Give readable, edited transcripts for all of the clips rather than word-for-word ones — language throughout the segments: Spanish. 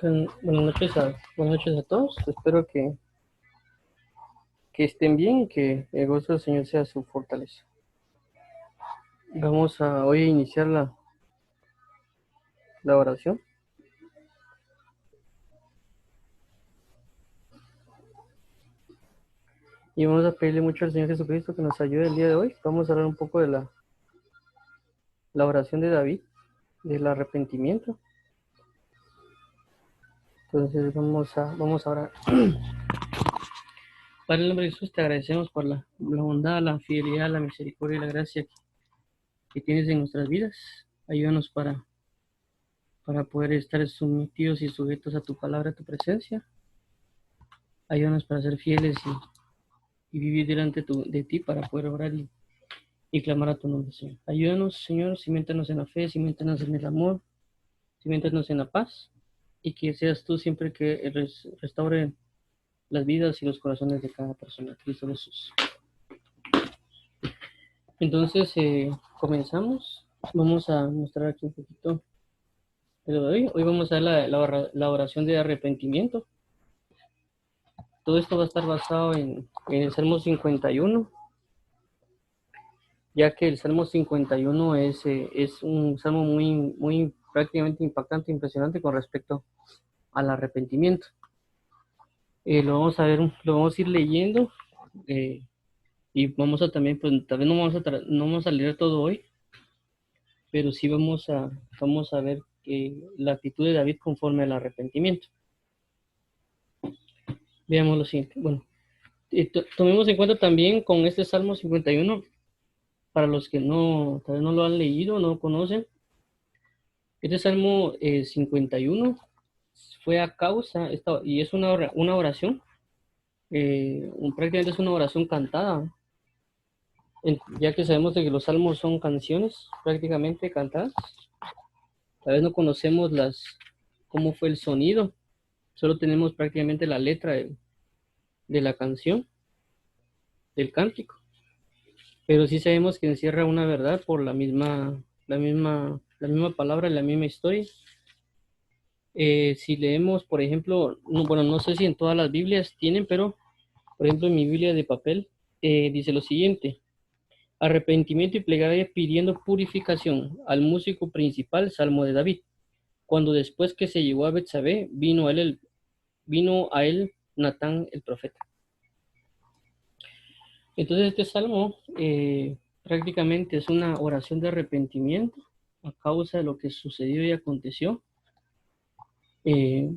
Buenas noches a todos. Espero que estén bien y que el gozo del Señor sea su fortaleza. Vamos a hoy a iniciar la oración y vamos a pedirle mucho al Señor Jesucristo que nos ayude el día de hoy. Vamos a hablar un poco de la oración de David, del arrepentimiento. Entonces vamos a orar. Padre, en el nombre de Jesús, te agradecemos por la bondad, la fidelidad, la misericordia y la gracia que tienes en nuestras vidas. Ayúdanos para poder estar sometidos y sujetos a tu palabra, a tu presencia. Ayúdanos para ser fieles y vivir delante de ti para poder orar y clamar a tu nombre, Señor. Ayúdanos, Señor, ciméntanos en la fe, ciméntanos en el amor, ciméntanos en la paz, y que seas tú siempre que restaure las vidas y los corazones de cada persona, Cristo Jesús. Entonces, comenzamos. Vamos a mostrar aquí un poquito de lo de hoy. Hoy vamos a ver la oración de arrepentimiento. Todo esto va a estar basado en el Salmo 51, ya que el Salmo 51 es un salmo muy prácticamente impactante, impresionante con respecto al arrepentimiento. Lo vamos a ver, lo vamos a ir leyendo, y vamos a también, pues tal vez no vamos a leer todo hoy, pero sí vamos a ver la actitud de David conforme al arrepentimiento. Veamos lo siguiente. Bueno, tomemos en cuenta también con este Salmo 51, para los que tal vez no lo han leído, no lo conocen. Este Salmo 51 fue a causa, y es una oración, prácticamente es una oración cantada, ya que sabemos de que los salmos son canciones prácticamente cantadas. Tal vez no conocemos cómo fue el sonido, solo tenemos prácticamente la letra de la canción, del cántico, pero sí sabemos que encierra una verdad por la misma palabra, la misma historia. Si leemos, por ejemplo, no sé si en todas las Biblias tienen, pero por ejemplo en mi Biblia de papel dice lo siguiente: arrepentimiento y plegaria pidiendo purificación al músico principal, Salmo de David, cuando después que se llegó a Betsabé, vino a él Natán el profeta. Entonces este salmo prácticamente es una oración de arrepentimiento a causa de lo que sucedió y aconteció eh,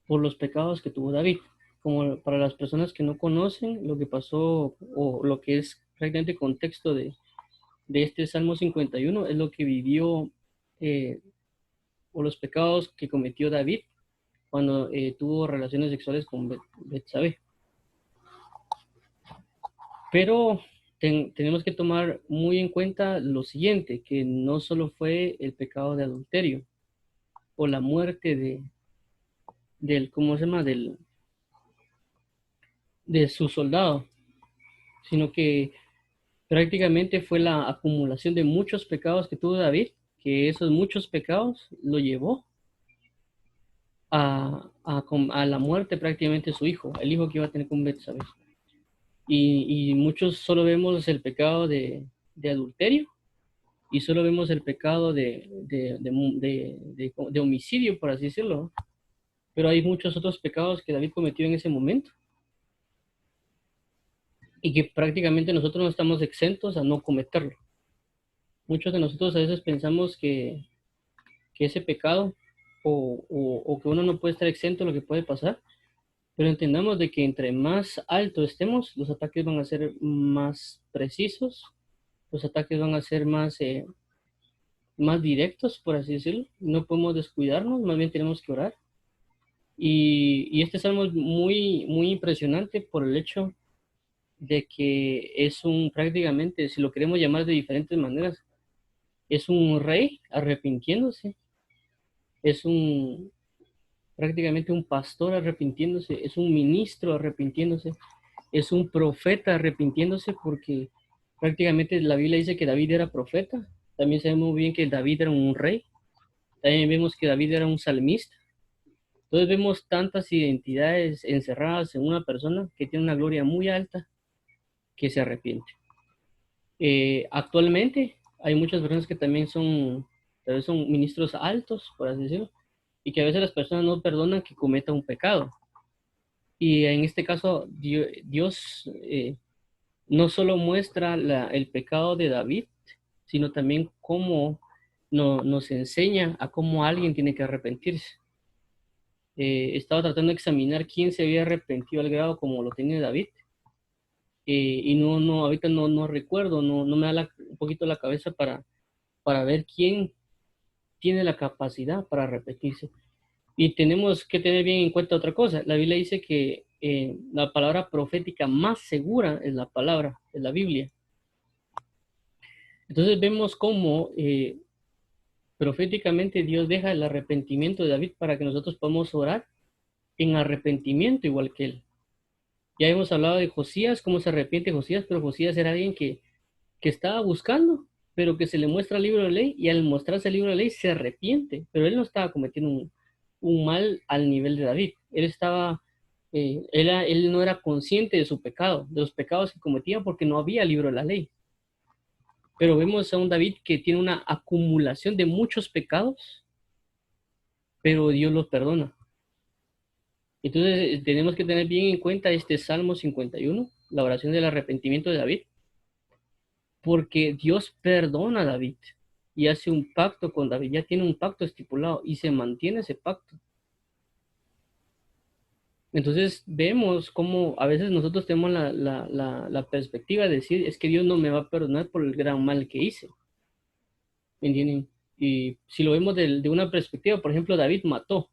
por los pecados que tuvo David. Como para las personas que no conocen lo que pasó o lo que es prácticamente contexto de este Salmo 51, es lo que vivió eh, o los pecados que cometió David cuando tuvo relaciones sexuales con Betsabé. Pero tenemos que tomar muy en cuenta lo siguiente, que no solo fue el pecado de adulterio o la muerte ¿cómo se llama? De su soldado, sino que prácticamente fue la acumulación de muchos pecados que tuvo David, que esos muchos pecados lo llevó a la muerte prácticamente de su hijo, el hijo que iba a tener con Betsabé. Y muchos solo vemos el pecado de adulterio y solo vemos el pecado de homicidio, por así decirlo. Pero hay muchos otros pecados que David cometió en ese momento y que prácticamente nosotros no estamos exentos a no cometerlo. Muchos de nosotros a veces pensamos que ese pecado o que uno no puede estar exento de lo que puede pasar, pero entendamos de que entre más alto estemos, los ataques van a ser más precisos, los ataques van a ser más directos, por así decirlo. No podemos descuidarnos, más bien tenemos que orar. Y este salmo es muy impresionante por el hecho de que prácticamente, si lo queremos llamar de diferentes maneras, es un rey arrepintiéndose, es prácticamente un pastor arrepintiéndose, es un ministro arrepintiéndose, es un profeta arrepintiéndose, porque prácticamente la Biblia dice que David era profeta. También sabemos muy bien que David era un rey. También vemos que David era un salmista. Entonces vemos tantas identidades encerradas en una persona que tiene una gloria muy alta que se arrepiente. Actualmente hay muchas personas que también son, tal vez son ministros altos, por así decirlo, y que a veces las personas no perdonan que cometa un pecado. Y en este caso, Dios no solo muestra el pecado de David, sino también cómo nos enseña a cómo alguien tiene que arrepentirse. Estaba tratando de examinar quién se había arrepentido al grado como lo tenía David, y ahorita no recuerdo, no me da un poquito la cabeza para ver quién tiene la capacidad para arrepentirse. Y tenemos que tener bien en cuenta otra cosa. La Biblia dice que la palabra profética más segura es la Biblia. Entonces vemos cómo proféticamente Dios deja el arrepentimiento de David para que nosotros podamos orar en arrepentimiento igual que él. Ya hemos hablado de Josías, cómo se arrepiente Josías, pero Josías era alguien que estaba buscando, pero que se le muestra el libro de ley y al mostrarse el libro de ley se arrepiente, pero él no estaba cometiendo un mal al nivel de David. Él no era consciente de su pecado, de los pecados que cometía porque no había libro de la ley. Pero vemos a un David que tiene una acumulación de muchos pecados, pero Dios los perdona. Entonces tenemos que tener bien en cuenta este Salmo 51, la oración del arrepentimiento de David, porque Dios perdona a David y hace un pacto con David, ya tiene un pacto estipulado y se mantiene ese pacto. Entonces vemos cómo a veces nosotros tenemos la perspectiva de decir, es que Dios no me va a perdonar por el gran mal que hice. ¿Me entienden? Y si lo vemos de una perspectiva, por ejemplo, David mató,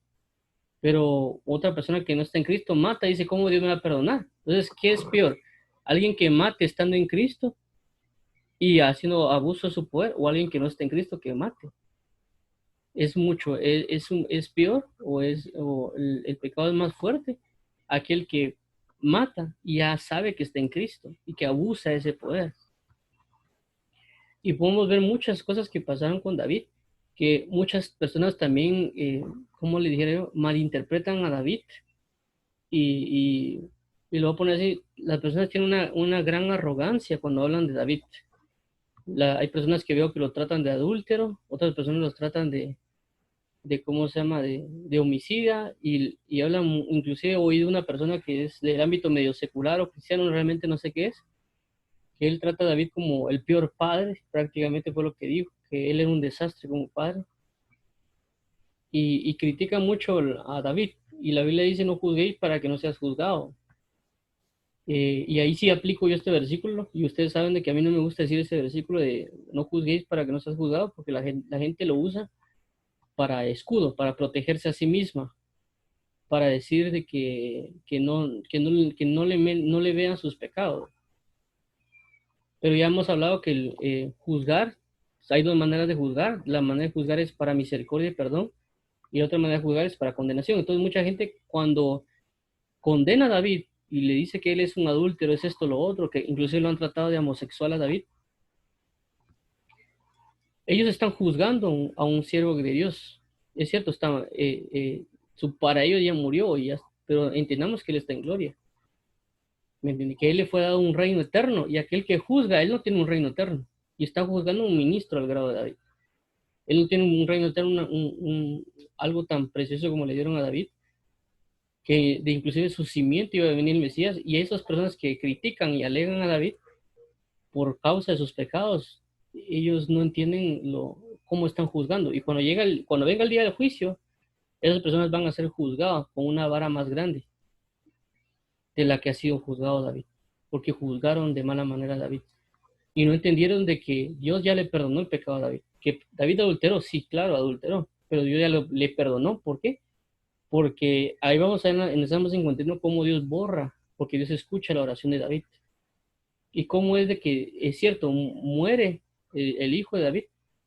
pero otra persona que no está en Cristo mata y dice, ¿cómo Dios me va a perdonar? Entonces, ¿qué es peor? ¿Alguien que mate estando en Cristo y haciendo abuso de su poder o alguien que no está en Cristo que mate? Es mucho, es peor o el pecado es más fuerte aquel que mata y ya sabe que está en Cristo y que abusa de ese poder. Y podemos ver muchas cosas que pasaron con David, que muchas personas también, como le dijera yo, malinterpretan a David y, y lo voy a poner así, las personas tienen una gran arrogancia cuando hablan de David. Hay personas que veo que lo tratan de adúltero, otras personas los tratan de ¿cómo se llama?, de homicida, y hablan, inclusive he oído una persona que es del ámbito medio secular o cristiano, realmente no sé qué es, que él trata a David como el peor padre, prácticamente fue lo que dijo, que él era un desastre como padre, y critica mucho a David, y la Biblia dice no juzguéis para que no seas juzgado. Y ahí sí aplico yo este versículo, y ustedes saben de que a mí no me gusta decir ese versículo de no juzguéis para que no seas juzgado, porque la gente lo usa para escudo, para protegerse a sí misma, para decir de que no le vean sus pecados. Pero ya hemos hablado que juzgar, hay dos maneras de juzgar. La manera de juzgar es para misericordia y perdón, y la otra manera de juzgar es para condenación. Entonces mucha gente cuando condena a David y le dice que él es un adúltero, es esto, lo otro, que inclusive lo han tratado de homosexual a David, ellos están juzgando a un siervo de Dios. Es cierto, para ellos ya murió, pero entendamos que él está en gloria. ¿Me entiende? Que él le fue dado un reino eterno, y aquel que juzga, él no tiene un reino eterno, y está juzgando a un ministro al grado de David. Él no tiene un reino eterno, algo tan precioso como le dieron a David, que de inclusive su simiente iba a venir el Mesías, y esas personas que critican y alegan a David por causa de sus pecados, ellos no entienden cómo están juzgando, y cuando venga el día del juicio, esas personas van a ser juzgadas con una vara más grande de la que ha sido juzgado David, porque juzgaron de mala manera a David. Y no entendieron de que Dios ya le perdonó el pecado a David. Que David adulteró, sí, claro, adulteró, pero Dios ya le perdonó. ¿Por qué? Porque ahí vamos a ver en el Salmo 51 cómo Dios borra, porque Dios escucha la oración de David. Y cómo es de que, es cierto, muere el hijo de David,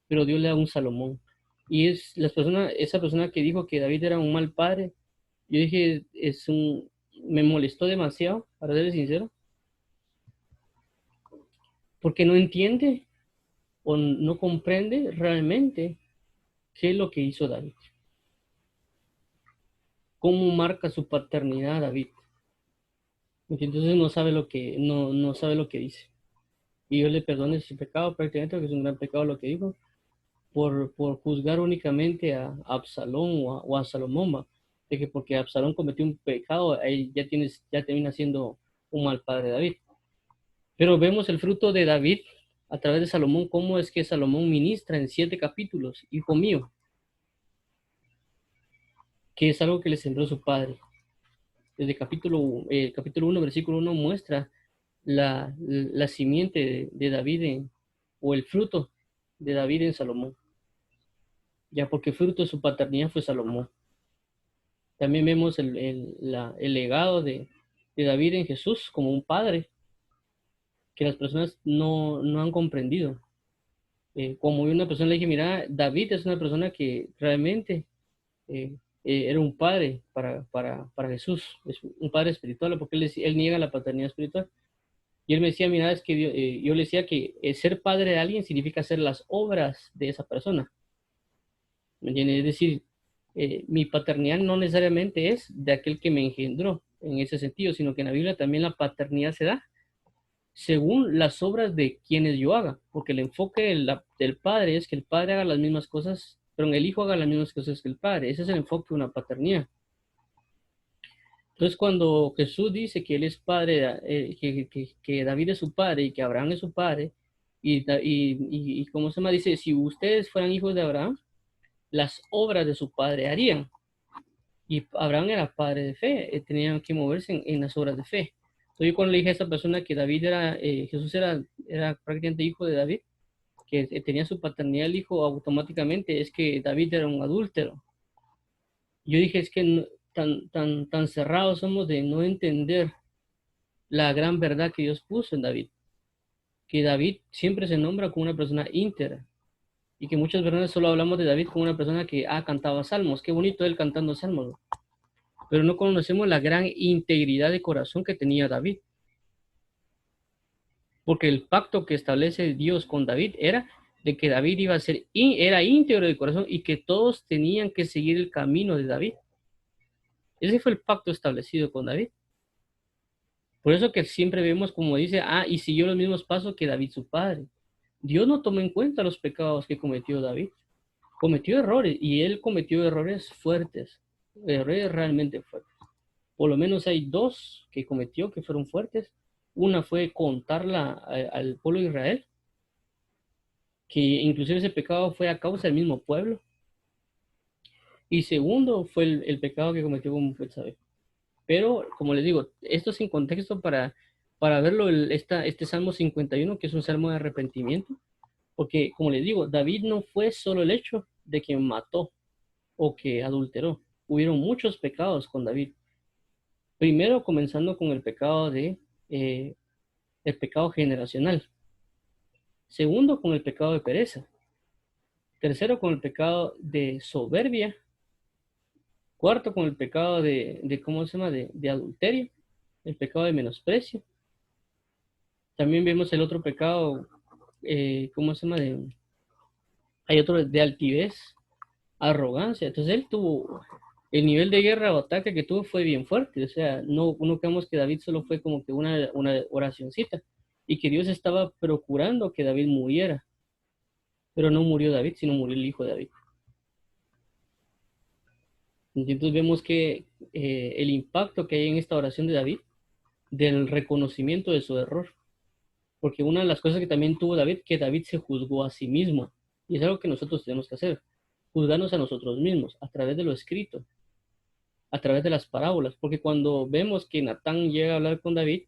pero Dios le da un Salomón. Y esa persona que dijo que David era un mal padre, yo dije, me molestó demasiado, para ser sincero, porque no entiende o no comprende realmente qué es lo que hizo David. cómo marca su paternidad David. Entonces no sabe no sabe lo que dice. Y Dios le perdone su pecado prácticamente, porque es un gran pecado lo que dijo, por juzgar únicamente a Absalón o a Salomón, ¿va? De que porque Absalón cometió un pecado, ahí ya termina siendo un mal padre David. Pero vemos el fruto de David a través de Salomón, cómo es que Salomón ministra en 7 capítulos, hijo mío, que es algo que le sembró su padre. Desde capítulo 1, versículo 1, muestra la simiente de David o el fruto de David en Salomón, ya porque fruto de su paternidad fue Salomón. También vemos el legado de David en Jesús como un padre que las personas no han comprendido. Como una persona le dije, mira, David es una persona que realmente era un padre para Jesús, es un padre espiritual, porque él niega la paternidad espiritual. Y él me decía, mira, es que yo le decía que ser padre de alguien significa hacer las obras de esa persona. ¿Me entiendes? Es decir, mi paternidad no necesariamente es de aquel que me engendró en ese sentido, sino que en la Biblia también la paternidad se da según las obras de quienes yo haga, porque el enfoque del padre es que el padre haga las mismas cosas, pero el hijo haga las mismas cosas que el padre. Ese es el enfoque de una paternidad. Entonces, cuando Jesús dice que él es padre, que David es su padre y que Abraham es su padre, y ¿cómo se llama? Dice, si ustedes fueran hijos de Abraham, las obras de su padre harían. Y Abraham era padre de fe, tenían que moverse en las obras de fe. Entonces, yo cuando le dije a esa persona que Jesús era prácticamente hijo de David, que tenía su paternidad el hijo automáticamente, es que David era un adúltero. Yo dije, es que tan cerrados somos de no entender la gran verdad que Dios puso en David, que David siempre se nombra como una persona íntegra y que muchas veces solo hablamos de David como una persona que cantaba salmos, qué bonito él cantando salmos, pero no conocemos la gran integridad de corazón que tenía David, porque el pacto que establece Dios con David era de que David iba a ser, era íntegro de corazón y que todos tenían que seguir el camino de David. Ese fue el pacto establecido con David. Por eso que siempre vemos como dice, y siguió los mismos pasos que David su padre. Dios no tomó en cuenta los pecados que cometió David. Cometió errores y él cometió errores fuertes, errores realmente fuertes. Por lo menos hay dos que cometió que fueron fuertes. Una fue contarla al pueblo de Israel, que inclusive ese pecado fue a causa del mismo pueblo. Y segundo fue el pecado que cometió con Betsabé. Pero, como les digo, esto es en contexto para verlo, este Salmo 51, que es un salmo de arrepentimiento, porque, como les digo, David no fue solo el hecho de que mató o que adulteró. Hubieron muchos pecados con David. Primero, comenzando con eh, el pecado generacional. Segundo, con el pecado de pereza. Tercero, con el pecado de soberbia. Cuarto, con el pecado ¿cómo se llama? De adulterio. El pecado de menosprecio. También vemos el otro pecado, ¿cómo se llama? Hay otro de altivez, arrogancia. Entonces él tuvo, el nivel de guerra o ataque que tuvo fue bien fuerte. O sea, no creemos que David solo fue como que una oracioncita y que Dios estaba procurando que David muriera. Pero no murió David, sino murió el hijo de David. Entonces vemos que el impacto que hay en esta oración de David, del reconocimiento de su error. Porque una de las cosas que también tuvo David, que David se juzgó a sí mismo. Y es algo que nosotros tenemos que hacer, juzgarnos a nosotros mismos a través de lo escrito, a través de las parábolas. Porque cuando vemos que Natán llega a hablar con David,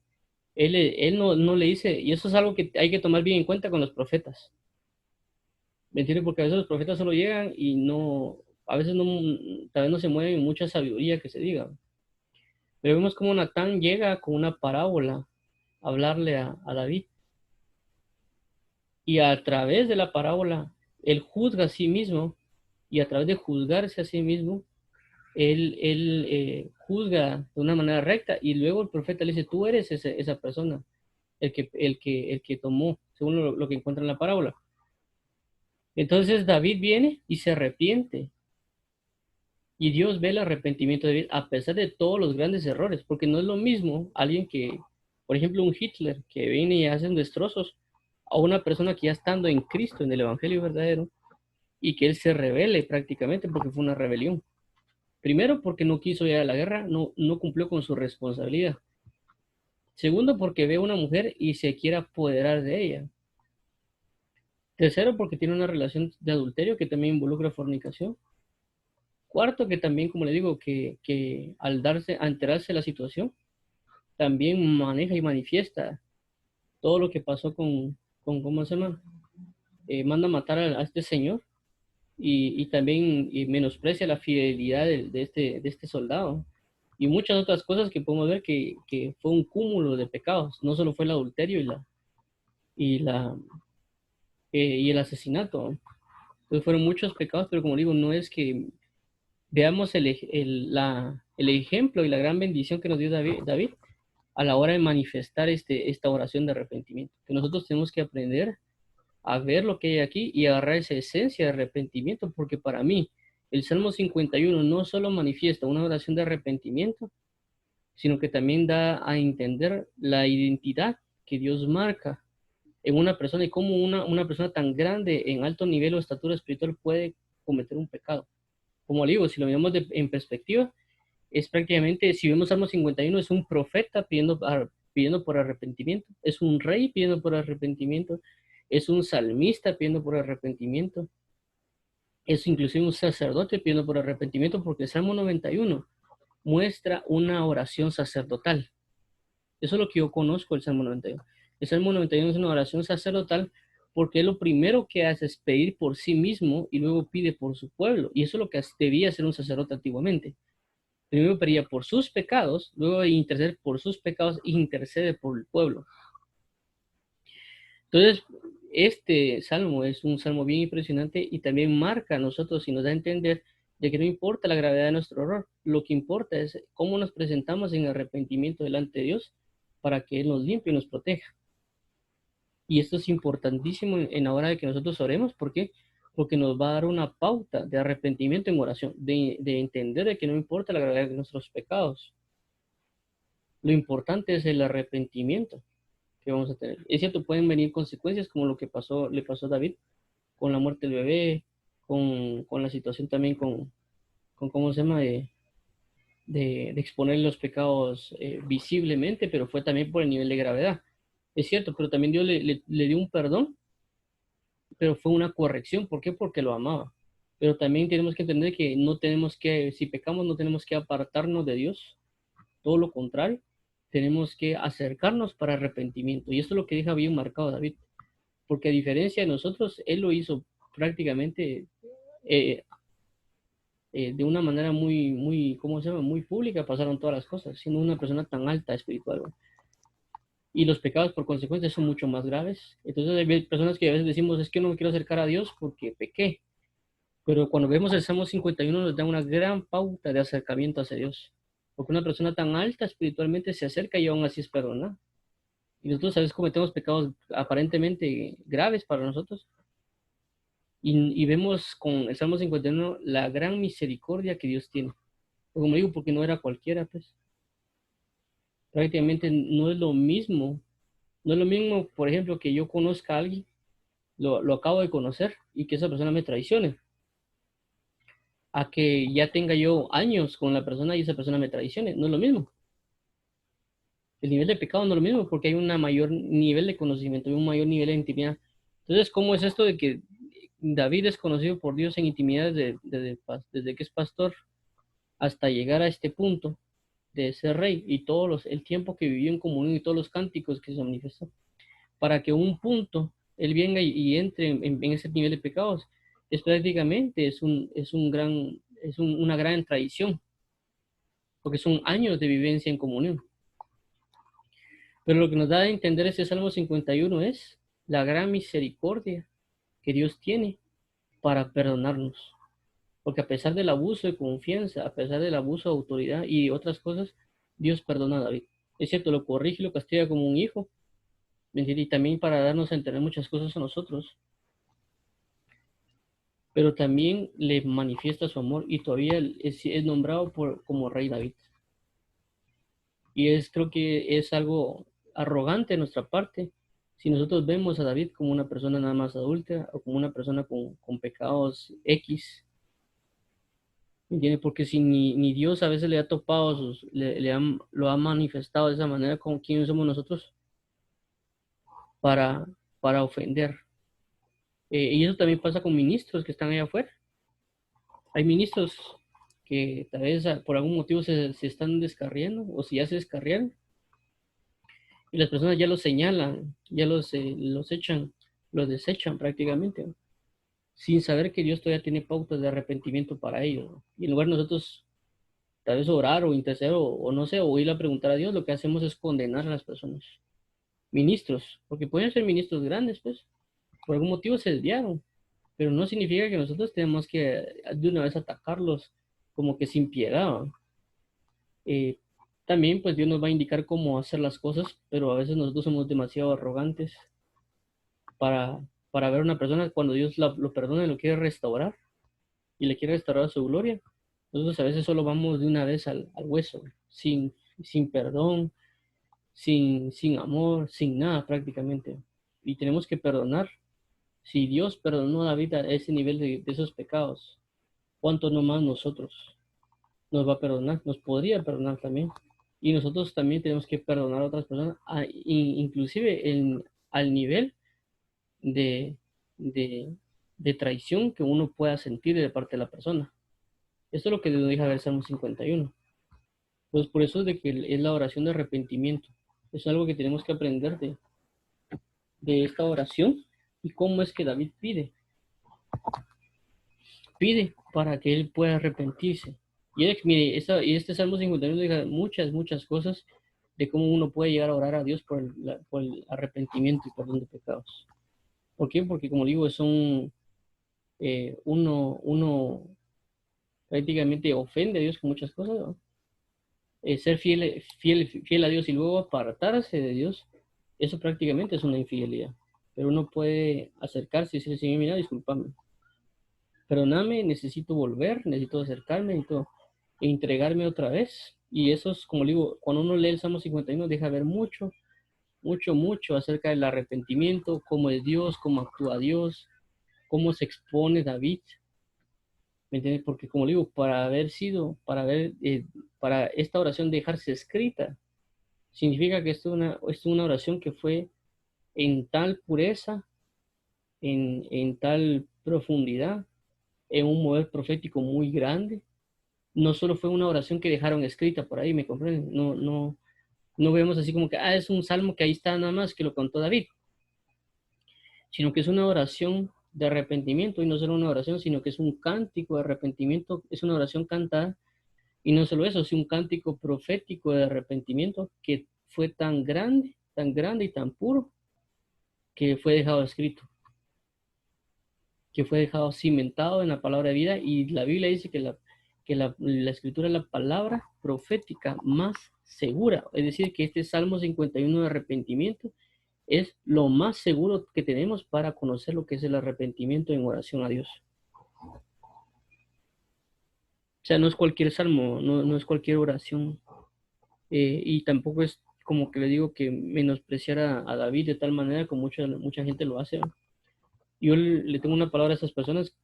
él no le dice, y eso es algo que hay que tomar bien en cuenta con los profetas. ¿Me entiendes? Porque a veces los profetas solo llegan y a veces tal vez no se mueven en mucha sabiduría que se diga. Pero vemos como Natán llega con una parábola a hablarle a David. Y a través de la parábola, él juzga a sí mismo, y a través de juzgarse a sí mismo, él juzga de una manera recta, y luego el profeta le dice, tú eres esa persona, el que tomó, según lo que encuentra en la parábola. Entonces David viene y se arrepiente, Y Dios ve el arrepentimiento de David a pesar de todos los grandes errores, porque no es lo mismo alguien que, por ejemplo, un Hitler que viene y hace destrozos, a una persona que ya estando en Cristo, en el Evangelio verdadero, y que él se rebele prácticamente porque fue una rebelión. Primero, porque no quiso ir a la guerra, no cumplió con su responsabilidad. Segundo, porque ve a una mujer y se quiere apoderar de ella. Tercero, porque tiene una relación de adulterio que también involucra fornicación. Cuarto, que también, como le digo, que al a enterarse de la situación, también maneja y manifiesta todo lo que pasó con ¿cómo se llama? Manda a matar a este señor y también menosprecia la fidelidad de este soldado. Y muchas otras cosas que podemos ver que fue un cúmulo de pecados. No solo fue el adulterio y, la, y el asesinato. Entonces fueron muchos pecados, pero como digo, no es que veamos el ejemplo y la gran bendición que nos dio David a la hora de manifestar esta oración de arrepentimiento. Que nosotros tenemos que aprender a ver lo que hay aquí y agarrar esa esencia de arrepentimiento, porque para mí el Salmo 51 no solo manifiesta una oración de arrepentimiento, sino que también da a entender la identidad que Dios marca en una persona y cómo una persona tan grande en alto nivel o estatura espiritual puede cometer un pecado. Como le digo, si lo miramos en perspectiva, es prácticamente, si vemos Salmo 51, es un profeta pidiendo por arrepentimiento, es un rey pidiendo por arrepentimiento, es un salmista pidiendo por arrepentimiento, es inclusive un sacerdote pidiendo por arrepentimiento, porque el Salmo 91 muestra una oración sacerdotal. Eso es lo que yo conozco del Salmo 91. El Salmo 91 es una oración sacerdotal porque lo primero que hace es pedir por sí mismo y luego pide por su pueblo. Y eso es lo que debía hacer un sacerdote antiguamente. Primero pedía por sus pecados, luego intercede por sus pecados e intercede por el pueblo. Entonces, este salmo es un salmo bien impresionante y también marca a nosotros y nos da a entender de que no importa la gravedad de nuestro error, lo que importa es cómo nos presentamos en arrepentimiento delante de Dios para que Él nos limpie y nos proteja. Y esto es importantísimo en la hora de que nosotros oremos, ¿por qué? Porque nos va a dar una pauta de arrepentimiento en oración, de entender de que no importa la gravedad de nuestros pecados, lo importante es el arrepentimiento que vamos a tener. Es cierto, pueden venir consecuencias como lo que le pasó a David con la muerte del bebé, con la situación también con ¿cómo se llama? De exponer los pecados visiblemente, pero fue también por el nivel de gravedad. Es cierto, pero también Dios le dio un perdón, pero fue una corrección. ¿Por qué? Porque lo amaba. Pero también tenemos que entender que no tenemos que, si pecamos, no tenemos que apartarnos de Dios. Todo lo contrario, tenemos que acercarnos para arrepentimiento. Y esto es lo que deja bien marcado David. Porque a diferencia de nosotros, él lo hizo prácticamente eh, de una manera ¿cómo se llama? Muy pública, pasaron todas las cosas, siendo una persona tan alta espiritual. Y los pecados por consecuencia son mucho más graves. Entonces hay personas que a veces decimos, es que no me quiero acercar a Dios porque pequé. Pero cuando vemos el Salmo 51 nos da una gran pauta de acercamiento hacia Dios. Porque una persona tan alta espiritualmente se acerca y aún así es perdonada. Y nosotros a veces cometemos pecados aparentemente graves para nosotros. Y vemos con el Salmo 51 la gran misericordia que Dios tiene. Como digo, porque no era cualquiera, pues. Prácticamente no es lo mismo. No es lo mismo, por ejemplo, que yo conozca a alguien, lo acabo de conocer, y que esa persona me traicione, a que ya tenga yo años con la persona y esa persona me traicione. No es lo mismo. El nivel de pecado no es lo mismo porque hay un mayor nivel de conocimiento y un mayor nivel de intimidad. Entonces, ¿cómo es esto de que David es conocido por Dios en intimidad desde que es pastor hasta llegar a este punto de ser rey y el tiempo que vivió en comunión y todos los cánticos que se manifestó? Para que un punto él venga y entre en ese nivel de pecados, es prácticamente una gran tradición, porque son años de vivencia en comunión. Pero lo que nos da a entender este Salmo 51 es la gran misericordia que Dios tiene para perdonarnos. Porque a pesar del abuso de confianza, a pesar del abuso de autoridad y otras cosas, Dios perdona a David. Es cierto, lo corrige y lo castiga como un hijo, ¿me entiendes? Y también para darnos a entender muchas cosas a nosotros. pero también le manifiesta su amor y todavía es nombrado como rey David. Y creo que es algo arrogante de nuestra parte si nosotros vemos a David como una persona nada más adulta o como una persona con pecados X. ¿Me entiendes? Porque si ni Dios a veces le ha topado, lo ha manifestado de esa manera, con quién somos nosotros para, para ofender. Y eso también pasa con ministros que están allá afuera. Hay ministros que tal vez por algún motivo se están descarriando o si ya se descarriaron y las personas ya los señalan, ya los echan, los desechan prácticamente, ¿no? Sin saber que Dios todavía tiene pautas de arrepentimiento para ellos, ¿no? Y en lugar de nosotros tal vez orar o interceder o no sé, o ir a preguntar a Dios, lo que hacemos es condenar a las personas. Ministros, porque pueden ser ministros grandes, pues, por algún motivo se desviaron, pero no significa que nosotros tenemos que de una vez atacarlos como que sin piedad, ¿no? Eh, También pues Dios nos va a indicar cómo hacer las cosas, pero a veces nosotros somos demasiado arrogantes para, para ver a una persona cuando Dios lo perdona y lo quiere restaurar y le quiere restaurar su gloria. Nosotros a veces solo vamos de una vez al hueso, sin perdón, sin amor, sin nada prácticamente. Y tenemos que perdonar. Si Dios perdonó a David a ese nivel de esos pecados, ¿cuánto no más nosotros nos va a perdonar? Nos podría perdonar también. Y nosotros también tenemos que perdonar a otras personas, inclusive al nivel de, de, de traición que uno pueda sentir de parte de la persona. Esto es lo que nos deja ver Salmo 51. Pues por eso es de que es la oración de arrepentimiento. Es algo que tenemos que aprender de esta oración y cómo es que David pide para que él pueda arrepentirse. Mire, y este Salmo 51 deja muchas cosas de cómo uno puede llegar a orar a Dios por el arrepentimiento y perdón de pecados. ¿Por qué? Porque como digo, uno prácticamente ofende a Dios con muchas cosas, ¿no? Ser fiel a Dios y luego apartarse de Dios, eso prácticamente es una infidelidad. Pero uno puede acercarse y decirle, Señor, mira, discúlpame, perdóname, necesito volver, necesito acercarme, necesito entregarme otra vez. Y eso es, como digo, cuando uno lee el Salmo 51, deja ver mucho acerca del arrepentimiento, cómo es Dios, cómo actúa Dios, cómo se expone David. ¿Me entiendes? Porque como digo, para esta oración dejarse escrita, significa que es una oración que fue en tal pureza, en tal profundidad, en un mover profético muy grande. No solo fue una oración que dejaron escrita por ahí, ¿me comprenden? No vemos así como que, es un salmo que ahí está nada más, que lo contó David, sino que es una oración de arrepentimiento, y no solo una oración, sino que es un cántico de arrepentimiento, es una oración cantada, y no solo eso, sino un cántico profético de arrepentimiento que fue tan grande y tan puro, que fue dejado escrito, que fue dejado cimentado en la palabra de vida, y la Biblia dice que la escritura es la palabra profética más segura, es decir, que este Salmo 51 de arrepentimiento es lo más seguro que tenemos para conocer lo que es el arrepentimiento en oración a Dios. O sea, no es cualquier salmo, no es cualquier oración, y tampoco es como que le digo que menospreciar a David de tal manera como mucha gente lo hace, ¿no? Yo le tengo una palabra a esas personas,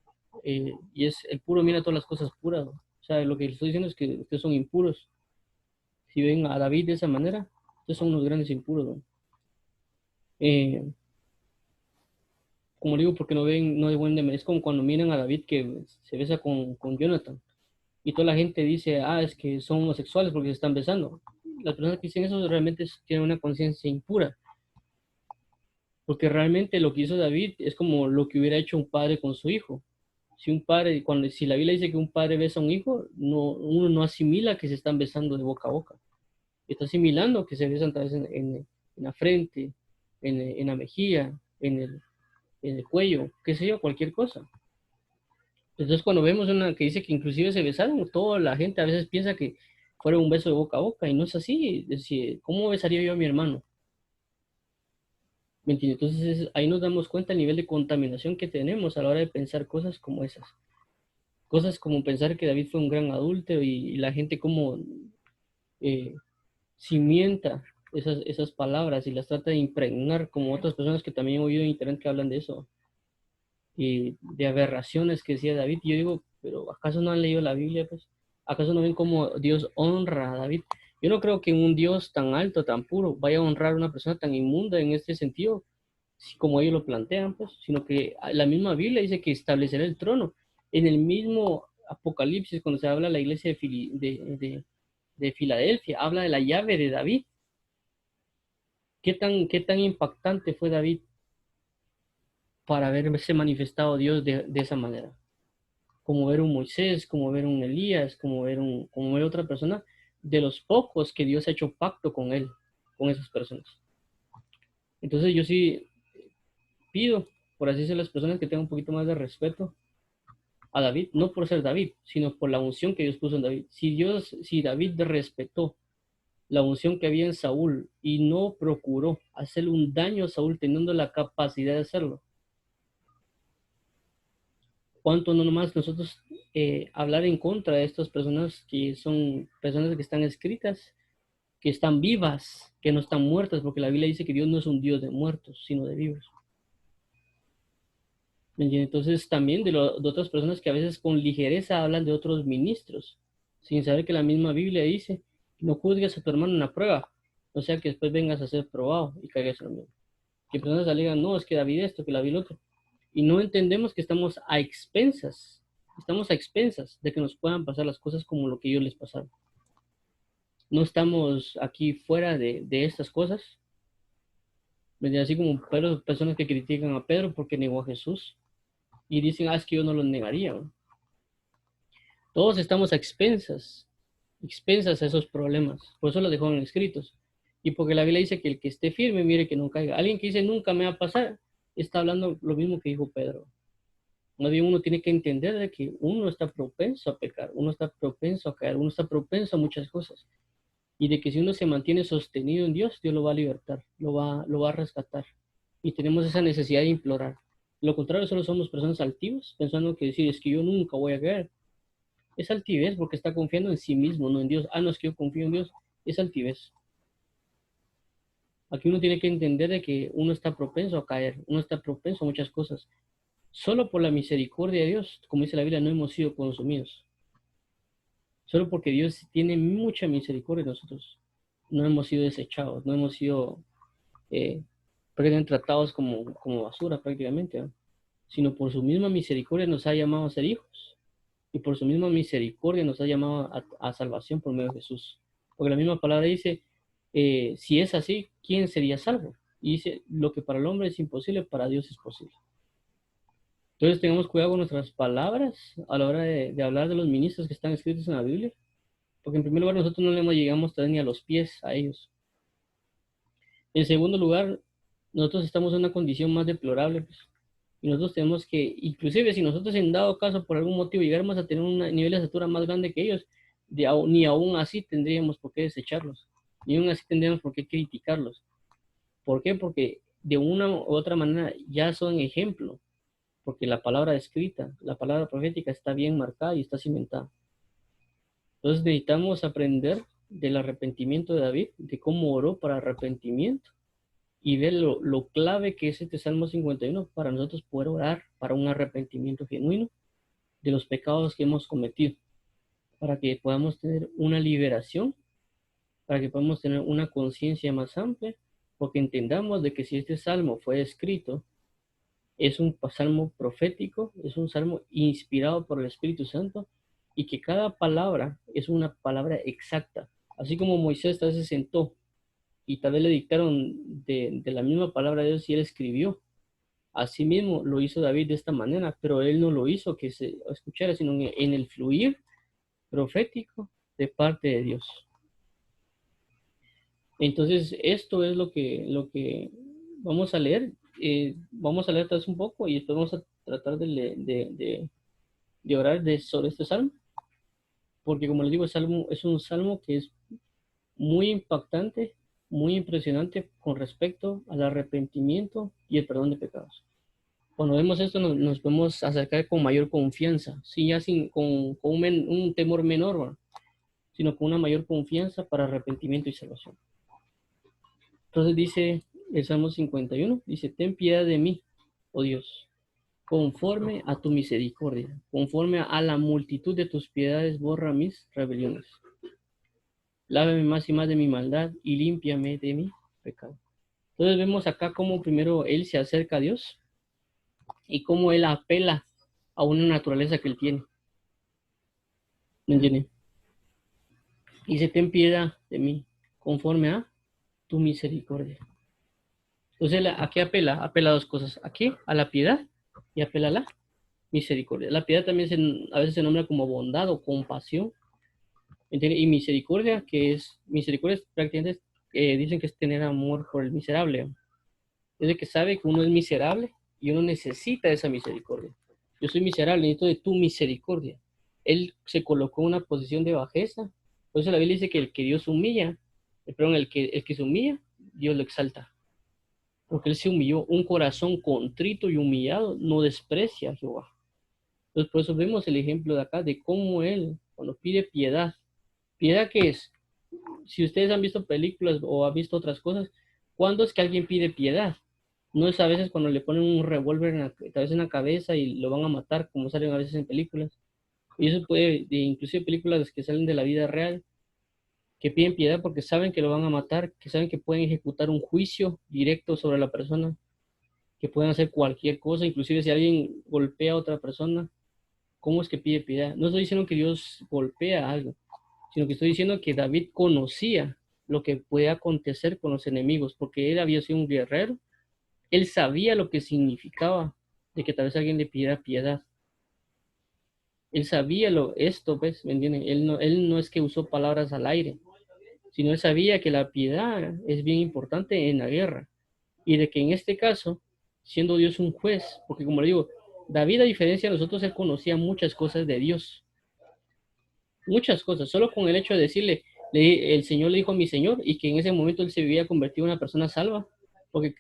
y es el puro mira todas las cosas puras, ¿no? O sea, lo que les estoy diciendo es que ustedes son impuros. Si ven a David de esa manera, ustedes son unos grandes impuros, ¿no? Eh, Como digo, porque no de buen demerio. Es como cuando miran a David que se besa con Jonathan. Y toda la gente dice, es que son homosexuales porque se están besando. Las personas que dicen eso realmente tienen una conciencia impura. Porque realmente lo que hizo David es como lo que hubiera hecho un padre con su hijo. Si la Biblia dice que un padre besa a un hijo, uno no asimila que se están besando de boca a boca. Está asimilando que se besan tal vez en la frente, en la mejilla, en el cuello, qué sé yo, cualquier cosa. Entonces cuando vemos una que dice que inclusive se besaron, toda la gente a veces piensa que fuera un beso de boca a boca y no es así. Es decir, ¿cómo besaría yo a mi hermano? ¿Me entiendes? Entonces ahí nos damos cuenta el nivel de contaminación que tenemos a la hora de pensar cosas como esas. Cosas como pensar que David fue un gran adúltero y la gente como eh, cimienta esas palabras y las trata de impregnar, como otras personas que también he oído en internet que hablan de eso, y de aberraciones que decía David. Y yo digo, pero ¿acaso no han leído la Biblia? Pues, ¿acaso no ven cómo Dios honra a David? Yo no creo que un Dios tan alto, tan puro, vaya a honrar a una persona tan inmunda en este sentido, como ellos lo plantean, pues, sino que la misma Biblia dice que establecerá el trono. En el mismo Apocalipsis, cuando se habla de la iglesia de Filadelfia, habla de la llave de David. Qué tan impactante fue David para haberse manifestado Dios de esa manera? Como ver un Moisés, como ver un Elías, como ver otra persona, de los pocos que Dios ha hecho pacto con él, con esas personas. Entonces yo sí pido, por así decirlo, a las personas que tengan un poquito más de respeto a David, no por ser David, sino por la unción que Dios puso en David. Si David respetó la unción que había en Saúl y no procuró hacerle un daño a Saúl teniendo la capacidad de hacerlo, ¿cuánto no nomás nosotros hablar en contra de estas personas que son personas que están escritas, que están vivas, que no están muertas? Porque la Biblia dice que Dios no es un Dios de muertos, sino de vivos. ¿Me entiendes? Entonces también de otras personas que a veces con ligereza hablan de otros ministros, sin saber que la misma Biblia dice, no juzgues a tu hermano en la prueba, o sea que después vengas a ser probado y caigas en lo mismo. Que personas alegan, no, es que David esto, que David lo otro. Y no entendemos que estamos a expensas de que nos puedan pasar las cosas como lo que ellos les pasaron. No estamos aquí fuera de estas cosas. Así como personas que critican a Pedro porque negó a Jesús y dicen, es que yo no lo negaría, ¿no? Todos estamos a expensas a esos problemas. Por eso los dejaron escritos. Y porque la Biblia dice que el que esté firme, mire que no caiga. Alguien que dice nunca me va a pasar, está hablando lo mismo que dijo Pedro. Más bien uno tiene que entender de que uno está propenso a pecar, uno está propenso a caer, uno está propenso a muchas cosas. Y de que si uno se mantiene sostenido en Dios, Dios lo va a libertar, lo va a rescatar. Y tenemos esa necesidad de implorar. Lo contrario, solo somos personas altivas, pensando que decir es que yo nunca voy a caer. Es altivez porque está confiando en sí mismo, no en Dios. Ah, no, es que yo confío en Dios. Es altivez. Aquí uno tiene que entender de que uno está propenso a caer, uno está propenso a muchas cosas. Solo por la misericordia de Dios, como dice la Biblia, no hemos sido consumidos. Solo porque Dios tiene mucha misericordia de nosotros. No hemos sido desechados, no hemos sido eh, prácticamente tratados como basura prácticamente, ¿no? Sino por su misma misericordia nos ha llamado a ser hijos. Y por su misma misericordia nos ha llamado a salvación por medio de Jesús. Porque la misma palabra dice, si es así, ¿quién sería salvo? Y dice, lo que para el hombre es imposible, para Dios es posible. Entonces tengamos cuidado con nuestras palabras a la hora de hablar de los ministros que están escritos en la Biblia, porque en primer lugar nosotros no le llegamos todavía ni a los pies a ellos. En segundo lugar, nosotros estamos en una condición más deplorable, pues, y nosotros tenemos que, inclusive si nosotros en dado caso por algún motivo llegáramos a tener un nivel de estatura más grande que ellos, ni aún así tendríamos por qué desecharlos, ni aún así tendríamos por qué criticarlos. ¿Por qué? Porque de una u otra manera ya son ejemplo, porque la palabra escrita, la palabra profética está bien marcada y está cimentada. Entonces necesitamos aprender del arrepentimiento de David, de cómo oró para arrepentimiento y ver lo clave que es este Salmo 51 para nosotros poder orar para un arrepentimiento genuino de los pecados que hemos cometido, para que podamos tener una liberación, para que podamos tener una conciencia más amplia, porque entendamos de que si este salmo fue escrito, es un salmo profético, es un salmo inspirado por el Espíritu Santo y que cada palabra es una palabra exacta. Así como Moisés tal vez se sentó y tal vez le dictaron de la misma palabra de Dios y él escribió. Asimismo lo hizo David de esta manera, pero él no lo hizo que se escuchara, sino en el fluir profético de parte de Dios. Entonces, esto es lo que vamos a leer. Vamos a leer tal vez un poco y después vamos a tratar de orar sobre este salmo, porque como les digo, es un salmo que es muy impactante, muy impresionante con respecto al arrepentimiento y el perdón de pecados. Cuando vemos esto nos podemos acercar con mayor confianza, sí, ya sin, con un temor menor, ¿verdad? Sino con una mayor confianza para arrepentimiento y salvación. Entonces dice el Salmo 51, dice, ten piedad de mí, oh Dios, conforme a tu misericordia, conforme a la multitud de tus piedades, borra mis rebeliones. Lávame más y más de mi maldad y límpiame de mi pecado. Entonces vemos acá cómo primero él se acerca a Dios y cómo él apela a una naturaleza que él tiene. ¿Me entiende? Dice, ten piedad de mí, conforme a tu misericordia. Entonces, ¿a qué apela? Apela a dos cosas. ¿A qué? A la piedad y apela a la misericordia. La piedad también a veces se nombra como bondad o compasión. ¿Entiende? Y misericordia, misericordia prácticamente dicen que es tener amor por el miserable. Es de que sabe que uno es miserable y uno necesita esa misericordia. Yo soy miserable, necesito de tu misericordia. Él se colocó en una posición de bajeza. Por eso la Biblia dice que el que Dios humilla, perdón, el que se humilla, Dios lo exalta. Porque él se humilló, un corazón contrito y humillado no desprecia a Jehová. Entonces por eso vemos el ejemplo de acá de cómo él, cuando pide piedad, piedad que es, si ustedes han visto películas o han visto otras cosas, ¿cuándo es que alguien pide piedad? No es a veces cuando le ponen un revólver en la cabeza y lo van a matar, como salen a veces en películas. Y eso puede, inclusive películas que salen de la vida real, que piden piedad porque saben que lo van a matar, que saben que pueden ejecutar un juicio directo sobre la persona, que pueden hacer cualquier cosa, inclusive si alguien golpea a otra persona, ¿cómo es que pide piedad? No estoy diciendo que Dios golpea algo, sino que estoy diciendo que David conocía lo que puede acontecer con los enemigos, porque él había sido un guerrero, él sabía lo que significaba de que tal vez alguien le pidiera piedad. Él sabía esto, pues, ¿me entienden? Él no es que usó palabras al aire, sino él sabía que la piedad es bien importante en la guerra. Y de que en este caso, siendo Dios un juez, porque como le digo, David, a diferencia de nosotros, él conocía muchas cosas de Dios, muchas cosas, solo con el hecho de decirle, el Señor le dijo a mi Señor, y que en ese momento él se había convertido en una persona salva, porque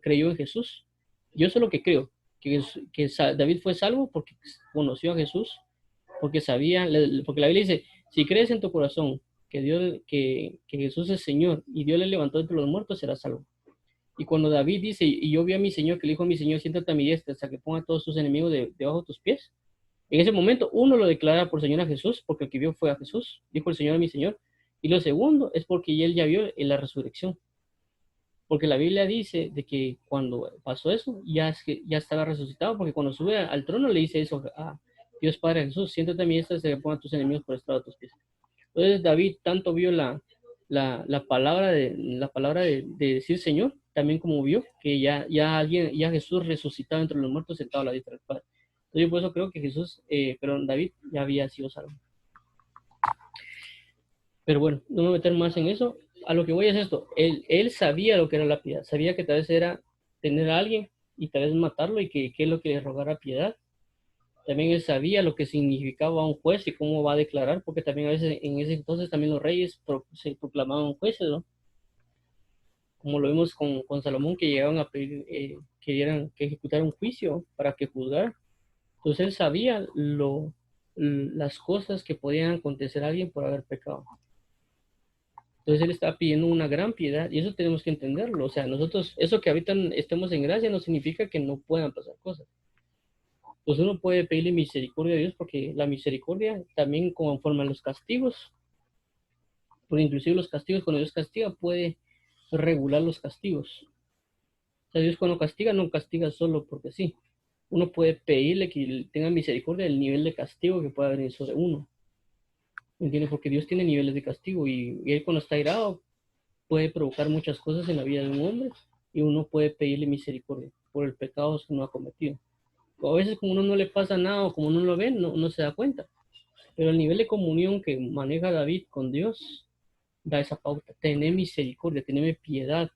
creyó en Jesús. Yo eso es lo que creo, que David fue salvo porque conoció a Jesús, porque sabía, porque la Biblia dice, si crees en tu corazón que Jesús es Señor y Dios le levantó entre los muertos, serás salvo. Y cuando David dice, y yo vi a mi Señor, que le dijo a mi Señor, siéntate a mi diestra hasta que ponga a todos tus enemigos debajo de tus pies. En ese momento, uno lo declara por Señor a Jesús, porque el que vio fue a Jesús, dijo el Señor a mi Señor. Y lo segundo es porque él ya vio en la resurrección. Porque la Biblia dice de que cuando pasó eso, ya estaba resucitado, porque cuando sube al trono le dice eso a Dios Padre Jesús, siéntate a mi diestra hasta que ponga a tus enemigos por estrado de tus pies. Entonces David tanto vio la palabra de decir Señor, también como vio que ya Jesús resucitado entre los muertos sentado a la diestra del Padre. Entonces yo por eso creo que David ya había sido salvo. Pero bueno, no me voy a meter más en eso. A lo que voy es esto, él sabía lo que era la piedad, sabía que tal vez era tener a alguien y tal vez matarlo y que es lo que le rogara piedad. También él sabía lo que significaba un juez y cómo va a declarar, porque también a veces en ese entonces también los reyes se proclamaban jueces, ¿no? Como lo vimos con Salomón, que llegaban a pedir que ejecutara un juicio para que juzgara. Entonces él sabía las cosas que podían acontecer a alguien por haber pecado. Entonces él está pidiendo una gran piedad y eso tenemos que entenderlo. O sea, nosotros, eso que ahorita estemos en gracia no significa que no puedan pasar cosas. Pues uno puede pedirle misericordia a Dios porque la misericordia también conforme a los castigos, porque inclusive los castigos, cuando Dios castiga, puede regular los castigos. O sea, Dios cuando castiga, no castiga solo porque sí. Uno puede pedirle que tenga misericordia del nivel de castigo que pueda venir sobre uno. ¿Entiendes? Porque Dios tiene niveles de castigo y Él cuando está airado puede provocar muchas cosas en la vida de un hombre y uno puede pedirle misericordia por el pecado que uno ha cometido. O a veces como uno no le pasa nada o como uno no lo ve, no se da cuenta. Pero el nivel de comunión que maneja David con Dios da esa pauta. Tener misericordia, tener piedad,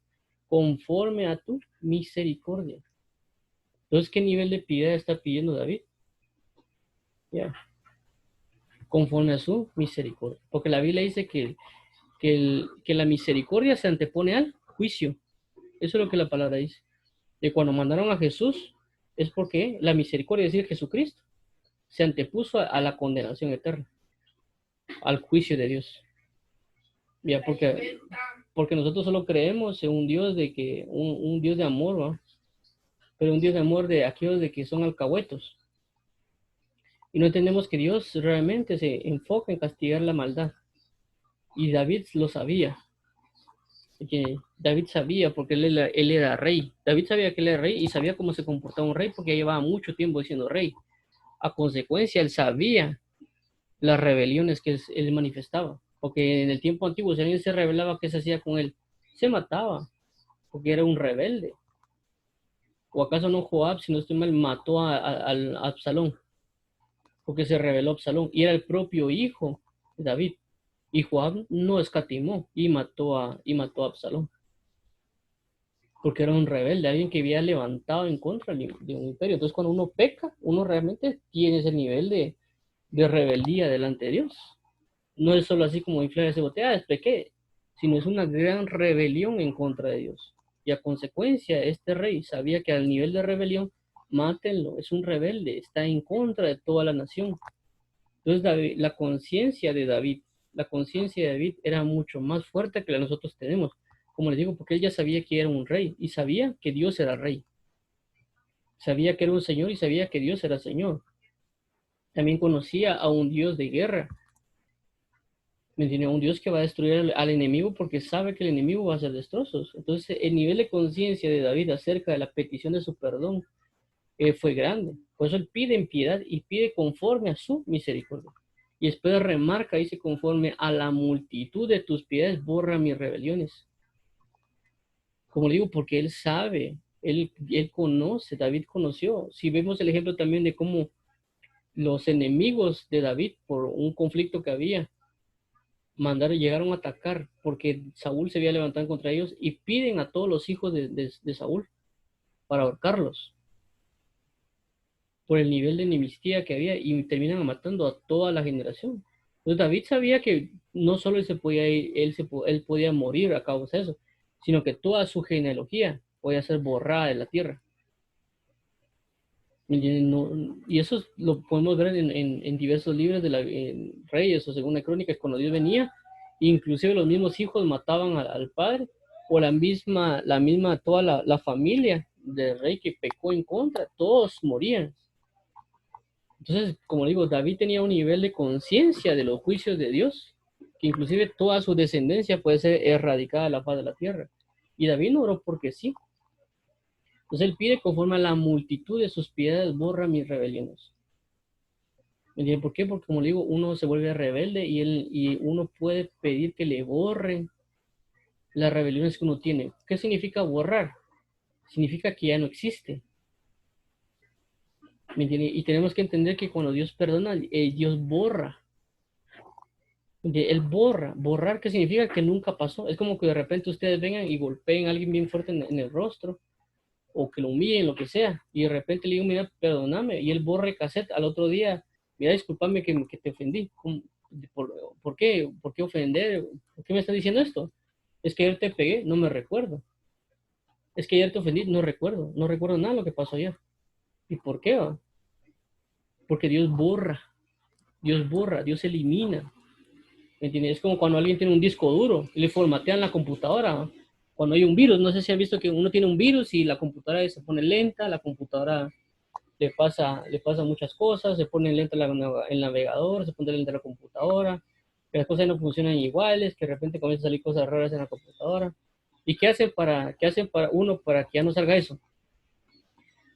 conforme a tu misericordia. Entonces, ¿qué nivel de piedad está pidiendo David? Ya, conforme a su misericordia. Porque la Biblia dice que que la misericordia se antepone al juicio. Eso es lo que la palabra dice. De cuando mandaron a Jesús, es porque la misericordia, es decir, Jesucristo, se antepuso a la condenación eterna, al juicio de Dios. Ya, porque nosotros solo creemos en un Dios de que, un Dios de amor, ¿va? Pero un Dios de amor de aquellos de que son alcahuetos. Y no entendemos que Dios realmente se enfoca en castigar la maldad. Y David lo sabía. Que David sabía porque él era rey. David sabía que él era rey y sabía cómo se comportaba un rey porque llevaba mucho tiempo siendo rey. A consecuencia, él sabía las rebeliones que él manifestaba. Porque en el tiempo antiguo, si alguien se rebelaba, ¿qué se hacía con él? Se mataba, porque era un rebelde. ¿O acaso no Joab, si no estoy mal, mató a Absalón? Porque se rebeló Absalón. Y era el propio hijo de David. Y Joab no escatimó y mató a Absalón. Porque era un rebelde, alguien que había levantado en contra de un imperio. Entonces, cuando uno peca, uno realmente tiene ese nivel de rebeldía delante de Dios. No es solo así como inflar ese bote, pequé, sino es una gran rebelión en contra de Dios. Y a consecuencia, este rey sabía que al nivel de rebelión, mátenlo, es un rebelde, está en contra de toda la nación. Entonces, la conciencia de David era mucho más fuerte que la que nosotros tenemos. Como les digo, porque él ya sabía que era un rey y sabía que Dios era rey. Sabía que era un señor y sabía que Dios era señor. También conocía a un Dios de guerra. ¿Me entiende? Un Dios que va a destruir al enemigo porque sabe que el enemigo va a hacer destrozos. Entonces, el nivel de conciencia de David acerca de la petición de su perdón fue grande. Por eso él pide en piedad y pide conforme a su misericordia. Y después remarca, dice, conforme a la multitud de tus piedades, borra mis rebeliones. Como digo, porque él sabe, él conoce, David conoció. Si vemos el ejemplo también de cómo los enemigos de David, por un conflicto que había, llegaron a atacar porque Saúl se había levantado contra ellos y piden a todos los hijos de Saúl para ahorcarlos por el nivel de enemistía que había y terminan matando a toda la generación. Entonces David sabía que no solo él se podía ir, él podía morir a causa de eso, sino que toda su genealogía podía ser borrada de la tierra. Y eso lo podemos ver en diversos libros de Reyes o Segunda Crónicas, cuando Dios venía, inclusive los mismos hijos mataban al padre, o toda la familia del rey que pecó en contra, todos morían. Entonces, como digo, David tenía un nivel de conciencia de los juicios de Dios, que inclusive toda su descendencia puede ser erradicada de la faz de la tierra. Y David no oró porque sí. Entonces él pide conforme a la multitud de sus piedades, borra mis rebeliones. ¿Por qué? Porque como le digo, uno se vuelve rebelde y uno puede pedir que le borren las rebeliones que uno tiene. ¿Qué significa borrar? Significa que ya no existe. ¿Me entiende? Y tenemos que entender que cuando Dios perdona, Dios borra. Él borrar, ¿qué significa? Que nunca pasó. Es como que de repente ustedes vengan y golpeen a alguien bien fuerte en el rostro, o que lo humillen, lo que sea, y de repente le digo, mira, perdóname, y él borra el cassette al otro día, mira, discúlpame que te ofendí. ¿Por qué? ¿Por qué ofender? ¿Por qué me estás diciendo esto? Es que ayer te pegué, no me recuerdo. Es que ayer te ofendí, no recuerdo nada de lo que pasó ayer. ¿Y por qué? Porque Dios borra, Dios elimina. ¿Me entiendes? Es como cuando alguien tiene un disco duro y le formatean la computadora. Cuando hay un virus, no sé si has visto que uno tiene un virus y la computadora se pone lenta, la computadora le pasa muchas cosas, se pone lenta el navegador, se pone lenta la computadora, que las cosas no funcionan iguales, que de repente comienzan a salir cosas raras en la computadora. ¿Y qué hacen para uno para que ya no salga eso?